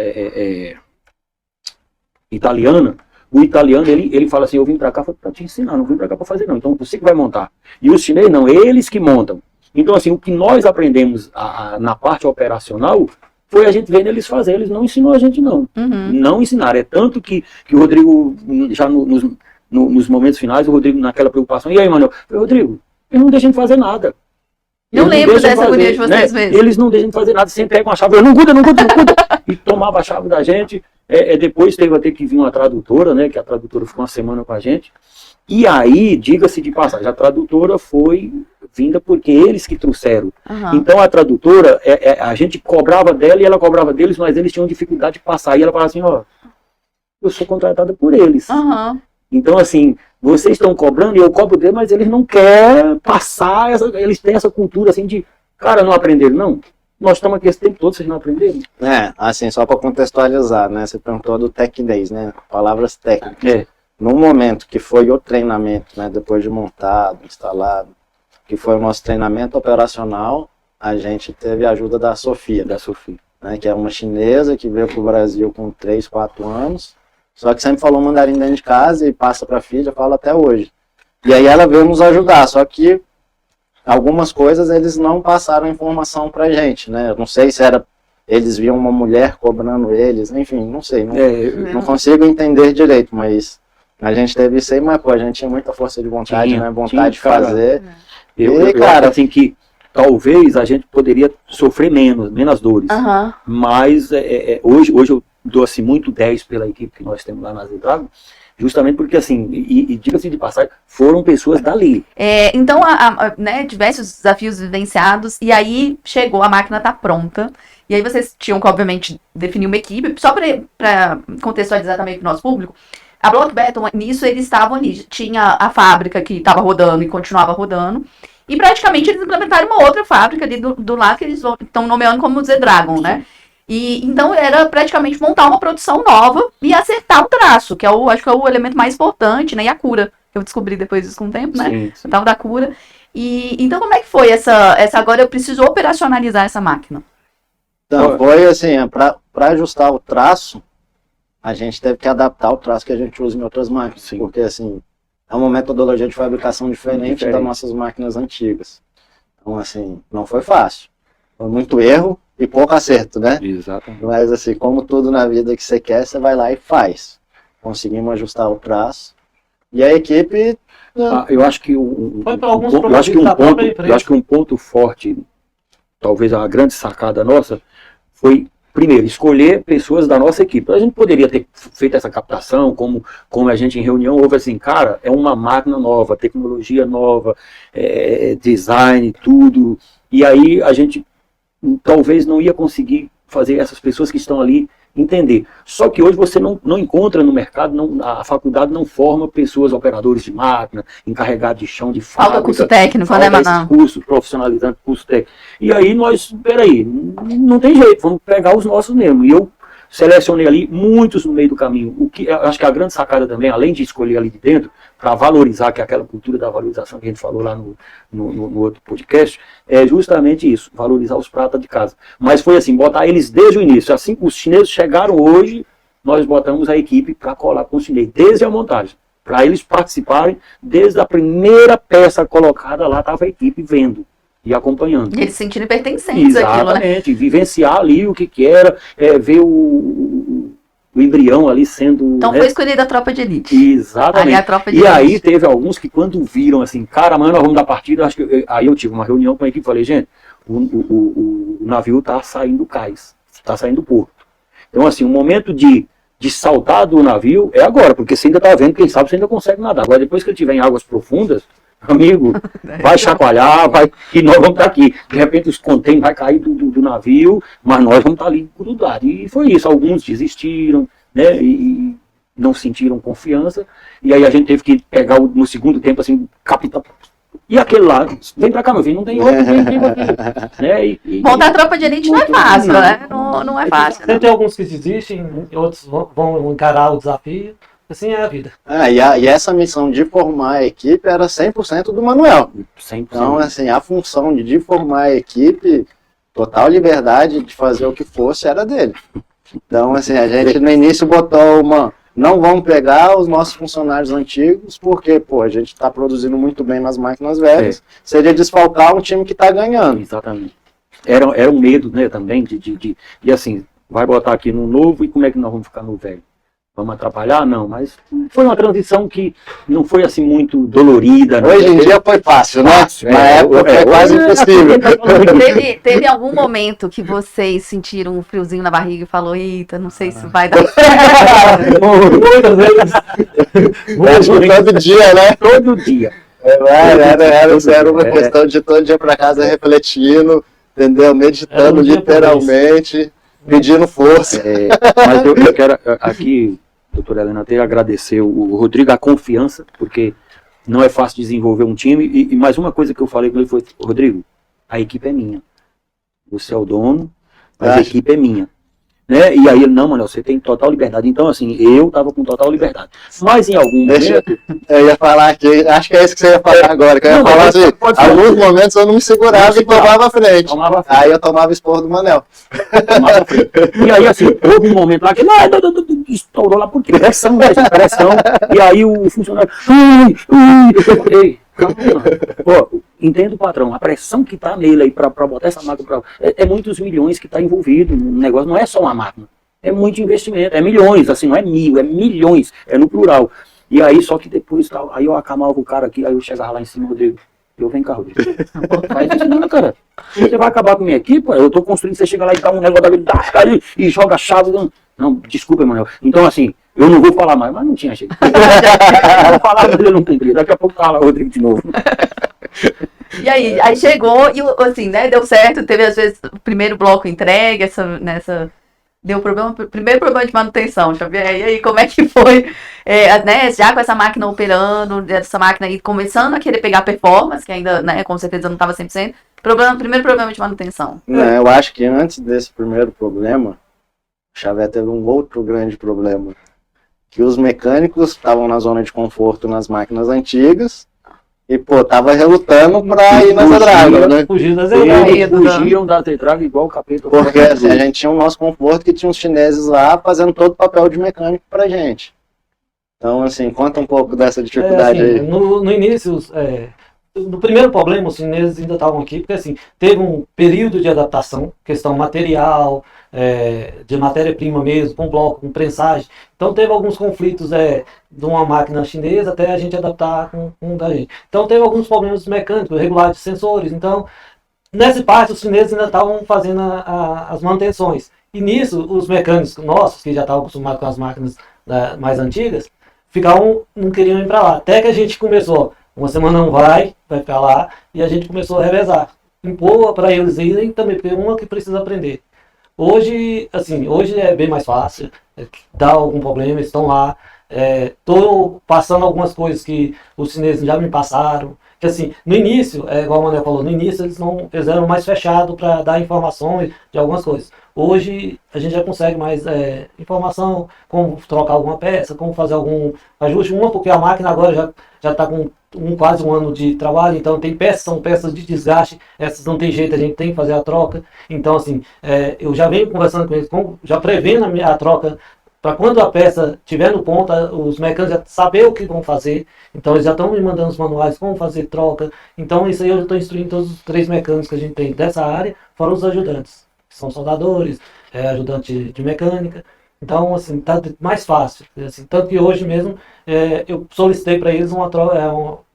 italiana. O italiano, ele fala assim, eu vim pra cá pra te ensinar, não vim pra cá pra fazer não. Então você que vai montar. E os chineses não, eles que montam. Então assim, o que nós aprendemos na parte operacional foi a gente vendo eles fazer. Eles não ensinou a gente não. Uhum. Não ensinaram. É tanto que o Rodrigo, já nos momentos finais, o Rodrigo naquela preocupação, e aí, Manuel? Eu, Rodrigo, eles não deixam de fazer nada. Eu lembro dessa agonia de vocês mesmo. Eles não deixam de fazer nada, sempre pegam a chave, eu não cuida, e tomava a chave da gente. Depois teve até que vir uma tradutora, né, que a tradutora ficou uma semana com a gente, E aí, diga-se de passagem, a tradutora foi vinda porque eles que trouxeram. Aham. Então a tradutora, a gente cobrava dela e ela cobrava deles, mas eles tinham dificuldade de passar. E ela falava assim, ó, eu sou contratada por eles. Aham. Então, assim, vocês estão cobrando e eu cobro deles, mas eles não querem passar, eles têm essa cultura assim de, cara, não aprenderam, não. Nós estamos aqui esse tempo todo, vocês não aprenderam. Assim, só para contextualizar, né? Você perguntou do Tech Days, né? Palavras técnicas. No momento que foi o treinamento, né? Depois de montado, instalado, que foi o nosso treinamento operacional, a gente teve a ajuda da Sofia. Né? Que é uma chinesa que veio para o Brasil com 3, 4 anos. Só que sempre falou mandarim dentro de casa e passa para a filha, fala até hoje. E aí ela veio nos ajudar, só que algumas coisas eles não passaram informação pra gente, né? Eu não sei se era eles viam uma mulher cobrando eles, enfim, não sei, não consigo entender direito, mas a gente teve isso aí, mas pô, a gente tinha muita força de vontade, né? Vontade de fazer. Eu acho assim que talvez a gente poderia sofrer menos dores. Aham. Mas hoje eu dou assim, muito 10 pela equipe que nós temos lá na Zedrago, justamente porque assim, e diga-se de passagem, foram pessoas dali. Então, né, diversos desafios vivenciados, e aí chegou, a máquina tá pronta, e aí vocês tinham que, obviamente, definir uma equipe, só para contextualizar também para o nosso público, a Block Beton, nisso eles estavam ali, tinha a fábrica que estava rodando e continuava rodando, e praticamente eles implementaram uma outra fábrica ali do lado que eles estão nomeando como Zedragon, né? E então era praticamente montar uma produção nova e acertar o traço, que acho que é o elemento mais importante, né? E a cura. Eu descobri depois disso com o tempo, né? O tal da cura. E então como é que foi essa agora eu preciso operacionalizar essa máquina? Então, foi assim, para ajustar o traço, a gente teve que adaptar o traço que a gente usa em outras máquinas. Sim. Porque assim, é uma metodologia de fabricação diferente das nossas máquinas antigas. Então assim, não foi fácil. Foi muito erro e pouco acerto, né? Exatamente. Mas assim, como tudo na vida que você quer, você vai lá e faz. Conseguimos ajustar o traço. E a equipe... eu acho que um ponto forte, talvez a grande sacada nossa, foi, primeiro, escolher pessoas da nossa equipe. A gente poderia ter feito essa captação, como a gente em reunião houve assim, cara, é uma máquina nova, tecnologia nova, design, tudo. E aí a gente talvez não ia conseguir fazer essas pessoas que estão ali entender. Só que hoje você não encontra no mercado, a faculdade não forma pessoas operadores de máquina, encarregados de chão, de fábrica. Falta curso técnico, né, Maná? Curso profissionalizante, curso técnico. E aí nós, peraí, não tem jeito, vamos pegar os nossos mesmo. E eu selecionei ali muitos no meio do caminho. O que eu acho que a grande sacada também, além de escolher ali de dentro, para valorizar, que é aquela cultura da valorização que a gente falou lá no outro podcast, é justamente isso, valorizar os pratas de casa. Mas foi assim, botar eles desde o início. Assim que os chineses chegaram hoje, nós botamos a equipe para colar com os chineses, desde a montagem, para eles participarem, desde a primeira peça colocada lá, estava a equipe vendo e acompanhando. E eles se sentindo pertencentes àquilo, né? Exatamente, vivenciar ali o que era, ver o embrião ali sendo... Então foi escolhida a tropa de elite. Exatamente. A tropa de elite. Aí teve alguns que quando viram assim, cara, amanhã nós vamos dar partida, aí eu tive uma reunião com a equipe e falei, gente, o navio está saindo do cais, está saindo do porto. Então assim, o momento de saltar do navio é agora, porque você ainda está vendo, quem sabe você ainda consegue nadar. Agora depois que ele estiver em águas profundas, amigo, vai chacoalhar, e nós vamos estar aqui. De repente os contêineres vai cair do navio, mas nós vamos estar ali grudados. E foi isso, alguns desistiram, né, e não sentiram confiança, e aí a gente teve que pegar no segundo tempo, assim, capitão, e aquele lá, vem pra cá, meu filho, não tem outro, vem aqui. Né, montar a tropa de elite não é fácil, né? Não é fácil. Tem alguns que desistem, outros vão encarar o desafio. Assim é a vida. E essa missão de formar a equipe era 100% do Manuel. 100%. Então, assim, a função de formar a equipe, total liberdade de fazer o que fosse, era dele. Então, assim, a gente no início botou não vamos pegar os nossos funcionários antigos, porque, pô, a gente está produzindo muito bem nas máquinas velhas. Seria desfalcar um time que está ganhando. Exatamente. Era um medo, né, também, de assim, vai botar aqui no novo e como é que nós vamos ficar no velho? vamos atrapalhar? Não, mas foi uma transição que não foi assim muito dolorida. Né? Hoje em dia foi fácil, né? Na época foi quase impossível. Teve algum momento que vocês sentiram um friozinho na barriga e falou, eita, não sei se vai dar certo. Muitas vezes. Todo dia, né? Todo dia. Era uma questão de todo dia para casa refletindo, entendeu? Meditando literalmente, pedindo força. Mas eu quero aqui, doutora Helena, até agradecer o Rodrigo a confiança, porque não é fácil desenvolver um time. E mais uma coisa que eu falei com ele foi, Rodrigo, a equipe é minha. Você é o dono, mas a equipe é minha. Né? E aí ele, não, Manuel, você tem total liberdade. Então, assim, eu tava com total liberdade. Mas em algum momento... Eu ia falar aqui, acho que é isso que você ia falar agora, que eu ia falar assim, alguns momentos eu não me segurava e tomava a frente. Aí eu tomava esporro do Manel. Tomava frente. E aí, assim, houve um momento lá que estourou lá por quê? Pressão. E aí o funcionário... Ei, calma. Pô, entendo o patrão, a pressão que tá nele aí pra botar essa máquina é muitos milhões que tá envolvido no negócio, não é só uma máquina, é muito investimento, é milhões, assim, não é mil, é milhões, é no plural. E aí, só que depois, aí eu acalmava o cara aqui, aí eu chegava lá em cima, Rodrigo, vem cá, Rodrigo, faz isso não, cara, você vai acabar com a minha equipe, eu tô construindo, você chega lá e dá um negócio daquele, e joga a chave, não, desculpa, Manuel, então assim, eu não vou falar mais, mas não tinha jeito. Eu vou falar, mas eu não cumpri. Daqui a pouco tá lá o Rodrigo de novo. E aí chegou e assim, né? Deu certo, teve às vezes o primeiro bloco entregue, deu problema, primeiro problema de manutenção, Xavier. E aí, como é que foi? Né, já com essa máquina operando, essa máquina aí começando a querer pegar performance, que ainda, né, com certeza não estava 100%. Primeiro problema de manutenção. Eu acho que antes desse primeiro problema, o Xavier teve um outro grande problema. Que os mecânicos estavam na zona de conforto nas máquinas antigas e, pô, tava relutando pra ir nas Zedragon, né? Fugiam da Zedragon igual o capeta. Porque assim, a gente tinha o nosso conforto que tinha os chineses lá fazendo todo o papel de mecânico pra gente. Então, assim, conta um pouco dessa dificuldade assim, aí. No início, no primeiro problema, os chineses ainda estavam aqui, porque assim, teve um período de adaptação, questão material, de matéria-prima mesmo, com bloco, com prensagem. Então teve alguns conflitos de uma máquina chinesa até a gente adaptar com da gente. Então teve alguns problemas mecânicos, regulares de sensores. Então, nessa parte, os chineses ainda estavam fazendo as manutenções. E nisso, os mecânicos nossos, que já estavam acostumados com as máquinas mais antigas, não queriam ir para lá. Até que a gente começou, uma semana não vai para lá, e a gente começou a revezar. Impor para eles irem também, porque uma que precisa aprender. Hoje é bem mais fácil, dá algum problema, eles estão lá. Estou passando algumas coisas que os chineses já me passaram. Que assim, no início, igual o Manuel falou, no início eles eram mais fechados para dar informações de algumas coisas. Hoje a gente já consegue mais informação, como trocar alguma peça, como fazer algum ajuste. Porque a máquina agora já está com quase um ano de trabalho, então são peças de desgaste, essas não tem jeito, a gente tem que fazer a troca. Então assim, eu já venho conversando com eles, já prevendo a troca, para quando a peça estiver no ponto, os mecânicos já saber o que vão fazer. Então eles já estão me mandando os manuais, como fazer troca. Então isso aí eu estou instruindo todos os 3 mecânicos que a gente tem dessa área, fora os ajudantes, que são soldadores, ajudante de mecânica. Então, assim, tá mais fácil. Assim, tanto que hoje mesmo eu solicitei para eles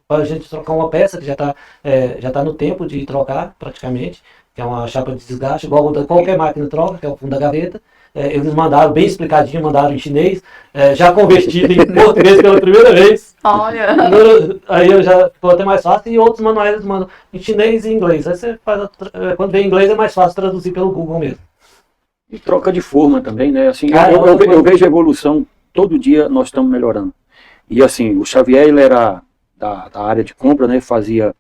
para a gente trocar uma peça que já tá no tempo de trocar, praticamente, que é uma chapa de desgaste, igual qualquer máquina troca, que é o fundo da gaveta. Eles mandaram bem explicadinho, mandaram em chinês, já convertido em português pela primeira vez. Olha! Aí eu já ficou até mais fácil, e outros manuais eles mandam em chinês e inglês. Aí você quando vem em inglês é mais fácil traduzir pelo Google mesmo. E troca de forma também, né? Assim, eu vejo a evolução, todo dia nós estamos melhorando. E assim, o Xavier, ele era da área de compra, né? Fazia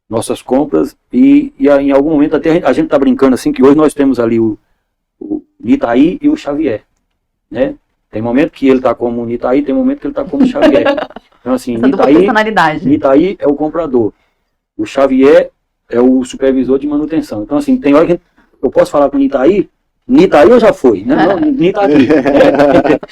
nossas compras e em algum momento até a gente tá brincando assim, que hoje nós temos ali o Nitaí e o Xavier, né? Tem momento que ele tá como o Nitaí, tem momento que ele tá como o Xavier. Então assim, Nitaí é o comprador, o Xavier é o supervisor de manutenção. Então assim, tem hora que eu posso falar com o Nitaí eu já fui, né? Não, Nitaí.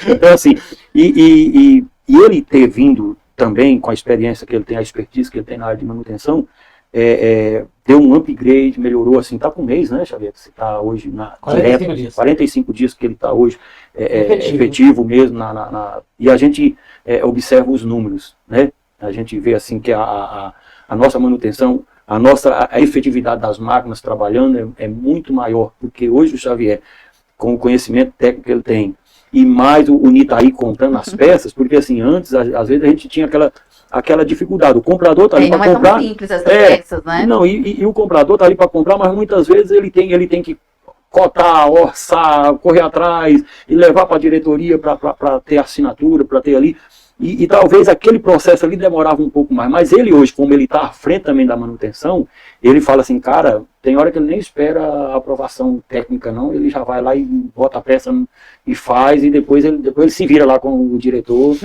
Então assim, e ele ter vindo também com a experiência que ele tem, a expertise que ele tem na área de manutenção, deu um upgrade, melhorou, assim, tá com um mês, né, Xavier? Você tá hoje na 45 dias. 45 dias que ele tá hoje, Efetivo. efetivo mesmo, e a gente observa os números, né? A gente vê, assim, que a nossa manutenção, a efetividade das máquinas trabalhando é muito maior, porque hoje o Xavier, com o conhecimento técnico que ele tem, e mais o Nitaí comprando as peças, porque assim, antes, às vezes a gente tinha aquela dificuldade, o comprador está ali para comprar. Não é tão simples essas peças, né? Não, e o comprador está ali para comprar, mas muitas vezes ele tem que cotar, orçar, correr atrás e levar para a diretoria para ter assinatura, para ter ali. E talvez aquele processo ali demorava um pouco mais. Mas ele hoje, como ele está à frente também da manutenção, ele fala assim, cara, tem hora que ele nem espera a aprovação técnica não, ele já vai lá e bota a peça e faz, e depois ele se vira lá com o diretor.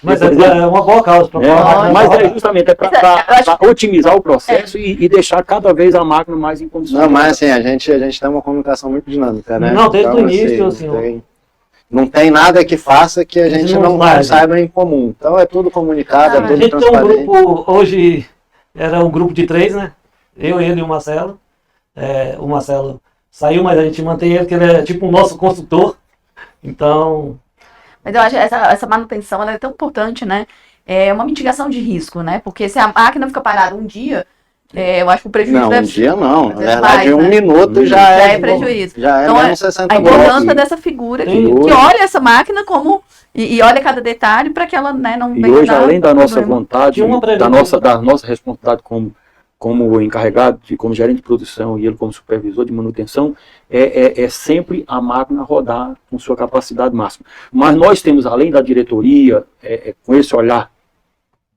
Mas é uma boa causa para falar. Mas justamente para otimizar o processo e deixar cada vez a máquina mais em condições. Não, mas assim, a gente tem uma comunicação muito dinâmica, né? Não, desde o início, assim, não tem nada que faça que a gente não saiba em comum. Então é tudo comunicado, é tudo a gente transparente. tem um grupo, hoje era um grupo de 3, né? Eu, ele e o Marcelo. O Marcelo saiu, mas a gente mantém ele, porque ele é tipo o nosso consultor. Então... Mas eu acho que essa manutenção ela é tão importante, né? É uma mitigação de risco, né? Porque se a máquina fica parada um dia, eu acho que o prejuízo não, deve um dia não. Na às vezes verdade, mais, um né? minuto já é prejuízo. Já é Então, menos 60 a volts. importância dessa figura que olha essa máquina como e olha cada detalhe para que ela, né, não E venha hoje, dar além da nossa problema. vontade, da nossa responsabilidade como encarregado, como gerente de produção e ele como supervisor de manutenção, é sempre a máquina rodar com sua capacidade máxima. Mas nós temos, além da diretoria, com esse olhar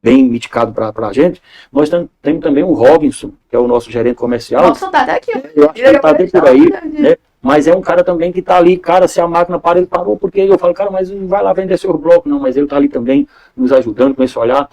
bem mitigado para a gente, nós temos também o Robinson, que é o nosso gerente comercial. Robinson tá até aqui. Eu acho que ele está até por aí, né? Mas é um cara também que está ali, cara, se a máquina para, ele parou, porque eu falo, cara, mas não vai lá vender seu bloco, não, mas ele está ali também nos ajudando com esse olhar.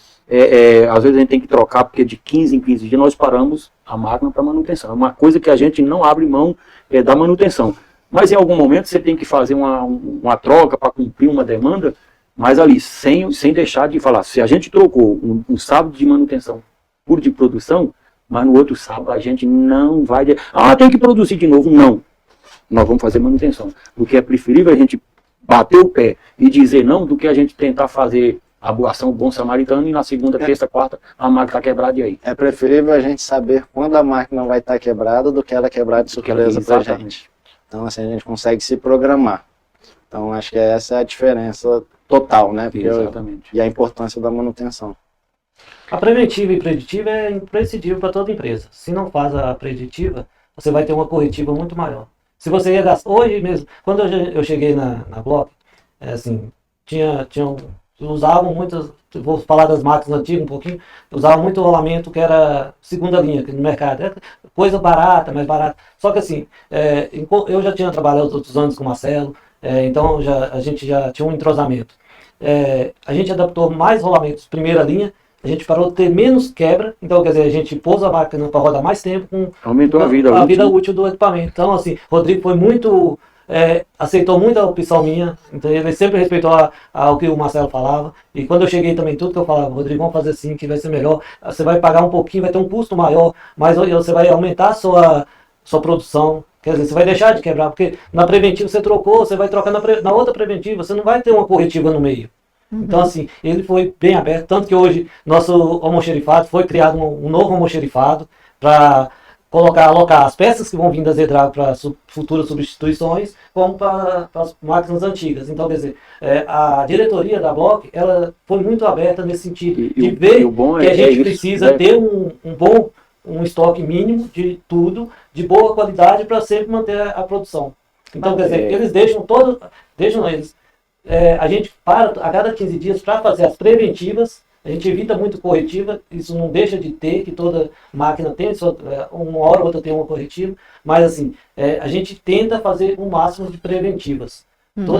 Às vezes a gente tem que trocar, porque de 15 em 15 dias nós paramos a máquina para manutenção. É uma coisa que a gente não abre mão da manutenção. Mas em algum momento você tem que fazer uma troca para cumprir uma demanda, mas ali, sem deixar de falar, se a gente trocou um sábado de manutenção por de produção, mas no outro sábado a gente não vai... tem que produzir de novo. Não. Nós vamos fazer manutenção. Porque é preferível a gente bater o pé e dizer não do que a gente tentar fazer a ação bom samaritano e na segunda, terça, quarta a máquina está quebrada e aí. É preferível a gente saber quando a máquina vai estar quebrada do que ela quebrar de surpresa para a gente. Então assim a gente consegue se programar. Então acho que essa é a diferença total, né? Exatamente. E a importância da manutenção. A preventiva e preditiva é imprescindível para toda empresa. Se não faz a preditiva, você vai ter uma corretiva muito maior. Se você ia gastar, hoje mesmo, quando eu cheguei na Block, assim, usavam muitas, vou falar das máquinas antigas um pouquinho, usavam muito rolamento que era segunda linha no mercado, coisa barata, mais barata. Só que assim, eu já tinha trabalhado outros anos com o Marcelo, então a gente já tinha um entrosamento. A gente adaptou mais rolamentos primeira linha, a gente parou de ter menos quebra, então quer dizer, a gente pôs a máquina para rodar mais tempo, aumentou a vida útil do equipamento. Então assim, Rodrigo foi muito, aceitou muito a opção minha, então ele sempre respeitou o que o Marcelo falava, e quando eu cheguei também tudo que eu falava, Rodrigo, vamos fazer assim, que vai ser melhor, você vai pagar um pouquinho, vai ter um custo maior, mas você vai aumentar a sua produção, quer dizer, você vai deixar de quebrar, porque na preventiva você trocou, você vai trocar na outra preventiva, você não vai ter uma corretiva no meio. Então, assim, ele foi bem aberto, tanto que hoje nosso almoxerifado foi criado um novo almoxerifado para alocar as peças que vão vir da Zedrago para futuras substituições, como para as máquinas antigas. Então, quer dizer, a diretoria da Block, ela foi muito aberta nesse sentido, de ver que a gente precisa ter um estoque mínimo de tudo, de boa qualidade, para sempre manter a produção. Então, quer dizer, eles deixam a gente para a cada 15 dias para fazer as preventivas, a gente evita muito corretiva, isso não deixa de ter, que toda máquina tem, uma hora ou outra tem uma corretiva, mas assim, a gente tenta fazer o máximo de preventivas.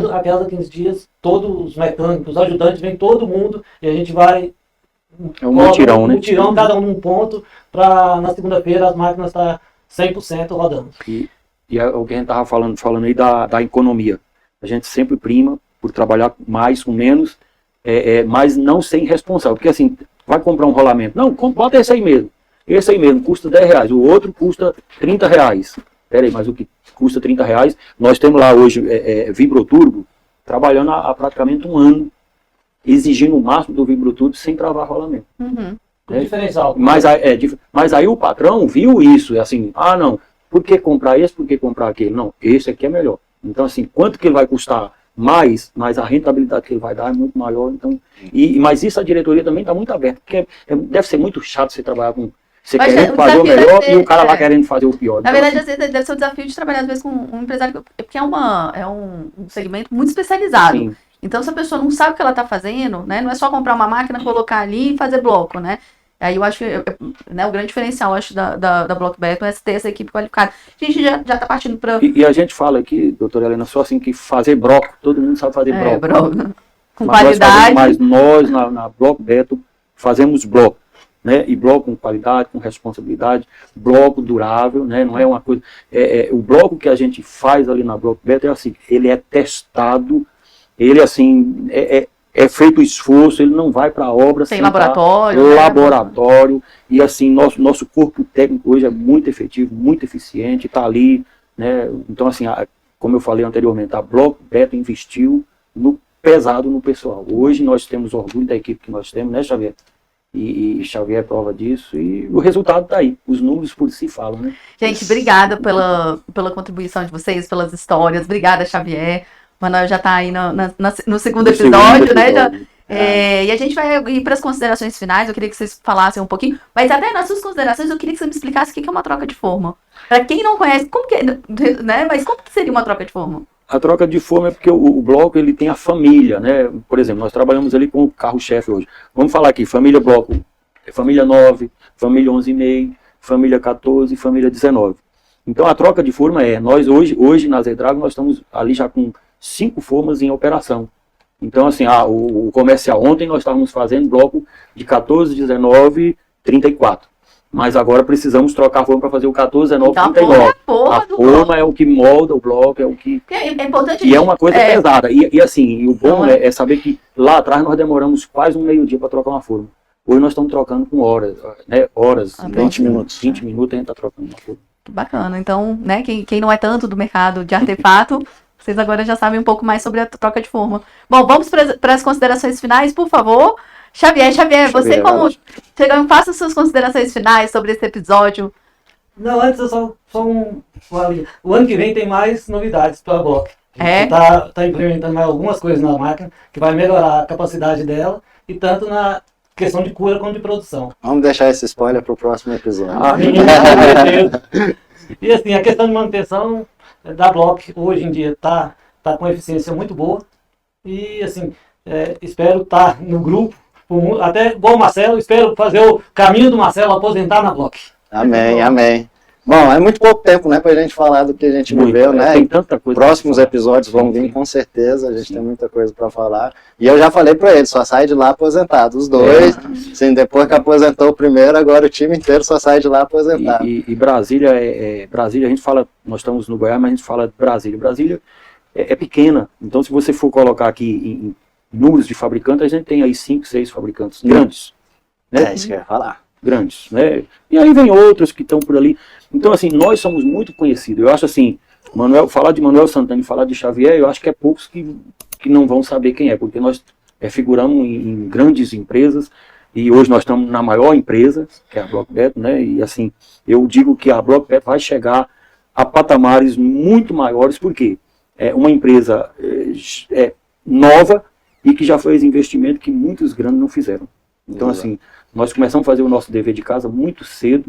A cada 15 dias, todos os mecânicos, os ajudantes, vem todo mundo e a gente vai... É um mutirão, né? Mutirão, cada um num ponto, para na segunda-feira as máquinas estar 100% rodando. E o que a gente estava falando aí da economia. A gente sempre prima por trabalhar mais com menos, mas não ser irresponsável. Porque assim, vai comprar um rolamento. Não, bota esse aí mesmo. Esse aí mesmo, custa R$10. O outro custa R$30. Peraí, mas o que custa R$30, nós temos lá hoje Vibroturbo, trabalhando há praticamente um ano, exigindo o máximo do Vibroturbo sem travar rolamento. Diferencial. Mas aí o patrão viu isso, assim, não, por que comprar esse, por que comprar aquele? Não, esse aqui é melhor. Então, assim, quanto que ele vai custar mais, mas a rentabilidade que ele vai dar é muito maior. Então, mas isso a diretoria também está muito aberta, porque deve ser muito chato você trabalhar com... Você querendo fazer o melhor e o cara lá querendo fazer o pior. Na verdade, às vezes deve ser o desafio de trabalhar, às vezes, com um empresário, porque é um segmento muito especializado. Sim. Então, se a pessoa não sabe o que ela está fazendo, né, não é só comprar uma máquina, colocar ali e fazer bloco, né? Aí eu acho que o grande diferencial, eu acho, da Block Beto é ter essa equipe qualificada. A gente já está partindo para... E a gente fala aqui, doutora Helena, só assim que fazer bloco, todo mundo sabe fazer bloco. Com qualidade. Mas nós, na Block Beto, fazemos bloco. Né? E bloco com qualidade, com responsabilidade, bloco durável, né? Não é uma coisa... o bloco que a gente faz ali na Block Beto é assim, ele é testado, ele assim, é feito esforço, ele não vai para a obra sem laboratório. Laboratório, e assim, nosso corpo técnico hoje é muito efetivo, muito eficiente, está ali, né? Então assim, como eu falei anteriormente, a Block Beto investiu pesado no pessoal. Hoje nós temos orgulho da equipe que nós temos, né, Xavier? E Xavier é prova disso, e o resultado está aí, os números por si falam, né? Gente, obrigada pela contribuição de vocês, pelas histórias, obrigada, Xavier. O Manuel já está aí no segundo episódio, né? E a gente vai ir para as considerações finais, eu queria que vocês falassem um pouquinho, mas até nas suas considerações eu queria que você me explicasse o que é uma troca de forma. Para quem não conhece, como que é, né? Mas como que seria uma troca de forma? A troca de forma é porque o bloco ele tem a família, né? Por exemplo, nós trabalhamos ali com o carro-chefe hoje. Vamos falar aqui, família bloco, família 9, família 11,5, família 14, família 19. Então a troca de forma nós hoje na Zedrago nós estamos ali já com 5 formas em operação. Então assim, o comercial, ontem nós estávamos fazendo bloco de 14, 19, 34. Mas agora precisamos trocar a forma para fazer o 14, 19, 39. A forma é o que molda o bloco, é o que... É importante. E é uma coisa pesada. E assim, o bom é saber que lá atrás nós demoramos quase um meio-dia para trocar uma forma. Hoje nós estamos trocando com horas, né? 20 minutos. 20 minutos a gente está trocando uma forma. Bacana. Então, né, quem não é tanto do mercado de artefato, vocês agora já sabem um pouco mais sobre a troca de forma. Bom, vamos para as considerações finais, por favor. Xavier, você como chegando, faça suas considerações finais sobre esse episódio. Não, antes eu só o ano que vem tem mais novidades para a Block. Tá implementando mais algumas coisas na máquina que vai melhorar a capacidade dela, e tanto na questão de cura quanto de produção. Vamos deixar esse spoiler para o próximo episódio. E assim, a questão de manutenção da Block hoje em dia tá com eficiência muito boa, e assim, espero estar no grupo. Até igual o Marcelo, espero fazer o caminho do Marcelo aposentar na Block. Amém, amém. Bom, é muito pouco tempo, né, pra gente falar do que a gente viveu, né? Tem tanta coisa. Próximos episódios vão vir com certeza, a gente tem muita coisa para falar. E eu já falei para eles, só sai de lá aposentado, os dois. Sim, depois que aposentou o primeiro, agora o time inteiro só sai de lá aposentado. E Brasília, Brasília, a gente fala, nós estamos no Goiás, mas a gente fala de Brasília. Brasília é pequena, então se você for colocar aqui em números de fabricantes, a gente tem aí 5, 6 fabricantes grandes. Né? É isso que eu ia falar. Grandes, né? E aí vem outros que estão por ali. Então, assim, nós somos muito conhecidos. Eu acho assim, falar de Manuel Santana e falar de Xavier, eu acho que é poucos que não vão saber quem é, porque nós figuramos em grandes empresas, e hoje nós estamos na maior empresa, que é a Block Beto, né? E assim, eu digo que a Block Beto vai chegar a patamares muito maiores, porque é uma empresa nova, e que já fez investimento que muitos grandes não fizeram. Então, assim, nós começamos a fazer o nosso dever de casa muito cedo.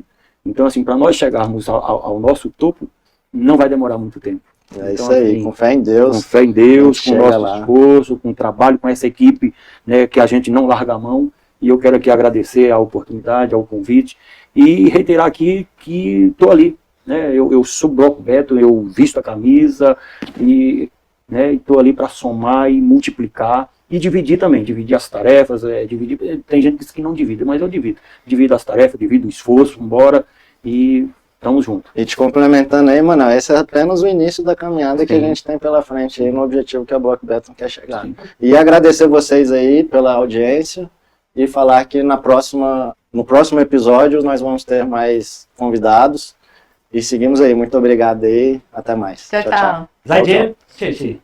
Então, assim, para nós chegarmos ao nosso topo, não vai demorar muito tempo. É então, isso aí, assim, com fé em Deus. Com fé em Deus, com o nosso lá. esforço, com o trabalho com essa equipe, né, que a gente não larga a mão. E eu quero aqui agradecer a oportunidade, ao convite, e reiterar aqui que estou ali. Né, eu sou Block Beto, eu visto a camisa, e estou ali para somar e multiplicar. E dividir também, dividir as tarefas, tem gente que diz que não divide, mas eu divido. Divido as tarefas, divido o esforço, embora, e estamos juntos. E te complementando aí, mano, esse é apenas o início da caminhada que a gente tem pela frente aí, no objetivo que a Block Beto quer chegar. Sim. E agradecer vocês aí pela audiência, e falar que no próximo episódio nós vamos ter mais convidados. E seguimos aí. Muito obrigado aí. Até mais. Tchau, tchau. Zaijian, 谢谢。